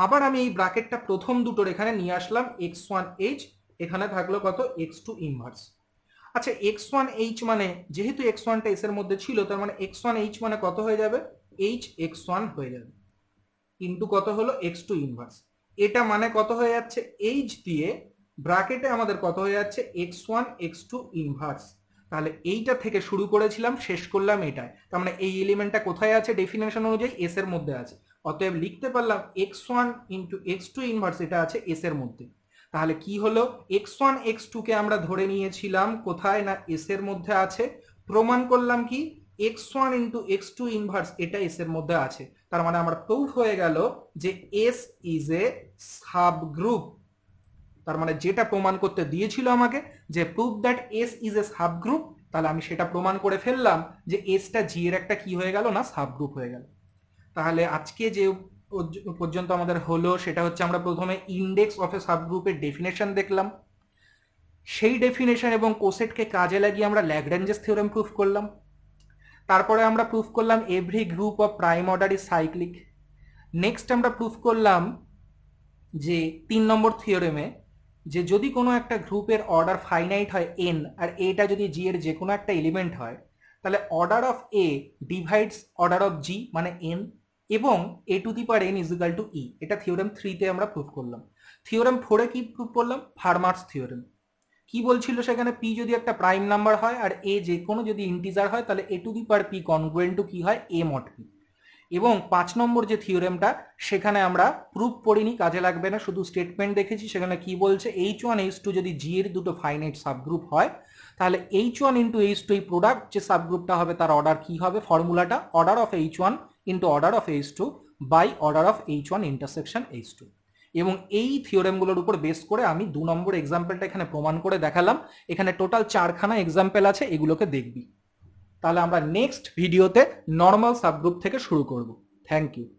আবার আমি এই ব্র্যাকেটটা প্রথম দুটোর এখানে নিয়ে আসলাম এক্স ওয়ান এইচ, এখানে থাকলো কত এক্স টু ইনভার্স। আচ্ছা, এক্স ওয়ান এইচ মানে যেহেতু এক্স ওয়ানটা এস এর মধ্যে ছিল তার মানে এক্স ওয়ান এইচ মানে কত হয়ে যাবে এইচ এক্স ওয়ান হয়ে যাবে ইন্টু কত হলো এক্স টু ইনভার্স। এটা মানে কত হয়ে যাচ্ছে এইচ দিয়ে ব্র্যাকেটে আমাদের কত হয়ে যাচ্ছে x one x two inverse. তাহলে এইটা থেকে শুরু করেছিলাম শেষ করলাম এটায়, তার মানে এই এলিমেন্টটা কোথায় আছে ডেফিনেশন অনুযায়ী এস এর মধ্যে আছে। অতএব লিখতে পারলাম x one into x two inverse এটা আছে এস এর মধ্যে। তাহলে কি হলো এক্স ওয়ান এক্স টু কে আমরা ধরে নিয়েছিলাম কোথায় না এস এর মধ্যে আছে, প্রমাণ করলাম কি x one into x two inverse এটা এস এর মধ্যে আছে। তার মানে আমার প্রুফ হয়ে গেল যে এস ইজ এ সাবগ্রুপ। তার মানে যেটা প্রমাণ করতে দিয়েছিল আমাকে যে proof that S is a subgroup, তাহলে আমি সেটা প্রমাণ করে ফেললাম যে এসটা জি এর একটা কি হয়ে গেল না সাবগ্রুপ হয়ে গেল। তাহলে আজকে যে পর্যন্ত আমাদের হলো সেটা হচ্ছে আমরা প্রথমে ইন্ডেক্স অফ এ সাবগ্রুপের ডেফিনেশন দেখলাম, সেই ডেফিনেশন এবং কোসেটকে কাজে লাগিয়ে আমরা ল্যাগ্রাঞ্জেস থিওরেম প্রুফ করলাম। তারপরে আমরা প্রুফ করলাম every group of prime order is cyclic. Next আমরা প্রুফ করলাম যে 3 নম্বর থিওরেমে যে যদি কোনো একটা গ্রুপের অর্ডার ফাইনাইট হয় এন আর এটা যদি জি এর যে কোনো একটা এলিমেন্ট হয় তাহলে order of A divides order of G মানে এন, এবং A to the power N is equal to E. এটা থিওরেম 3 তে আমরা প্রুফ করলাম। থিওরেম 4 এ কি প্রুফ করলাম ফার্মার্স থিওরেম। কি বলছিল সেখানে পি যদি একটা প্রাইম নাম্বার হয় আর এ যে কোনো যদি ইন্টিজার হয় তাহলে A to the power P congruent to কি হয় এ মড পি। এবং 5 নম্বর যে থিওরেমটা সেখানে আমরা প্রুফ পড়িনি, কাজে লাগবে না, শুধু স্টেটমেন্ট দেখেছি। সেখানে কি বলছে এইচ ওয়ান এইচ টু যদি জি এর দুটো ফাইনাইট সাবগ্রুপ হয় তাহলে H one into H two এই প্রোডাক্ট যে সাবগ্রুপটা হবে তার অর্ডার কি হবে, ফর্মুলাটা order of H one into order of H two by order of H1 intersection H2। এবং এই থিওরেমগুলোর উপর বেস করে আমি 2 নম্বর এক্সাম্পলটা এখানে প্রমাণ করে দেখালাম। এখানে টোটাল 4খানা এক্সাম্পল আছে, এগুলোকে দেখবি। তাহলে আমরা নেক্সট ভিডিওতে নর্মাল সাবগ্রুপ থেকে শুরু করব। Thank you.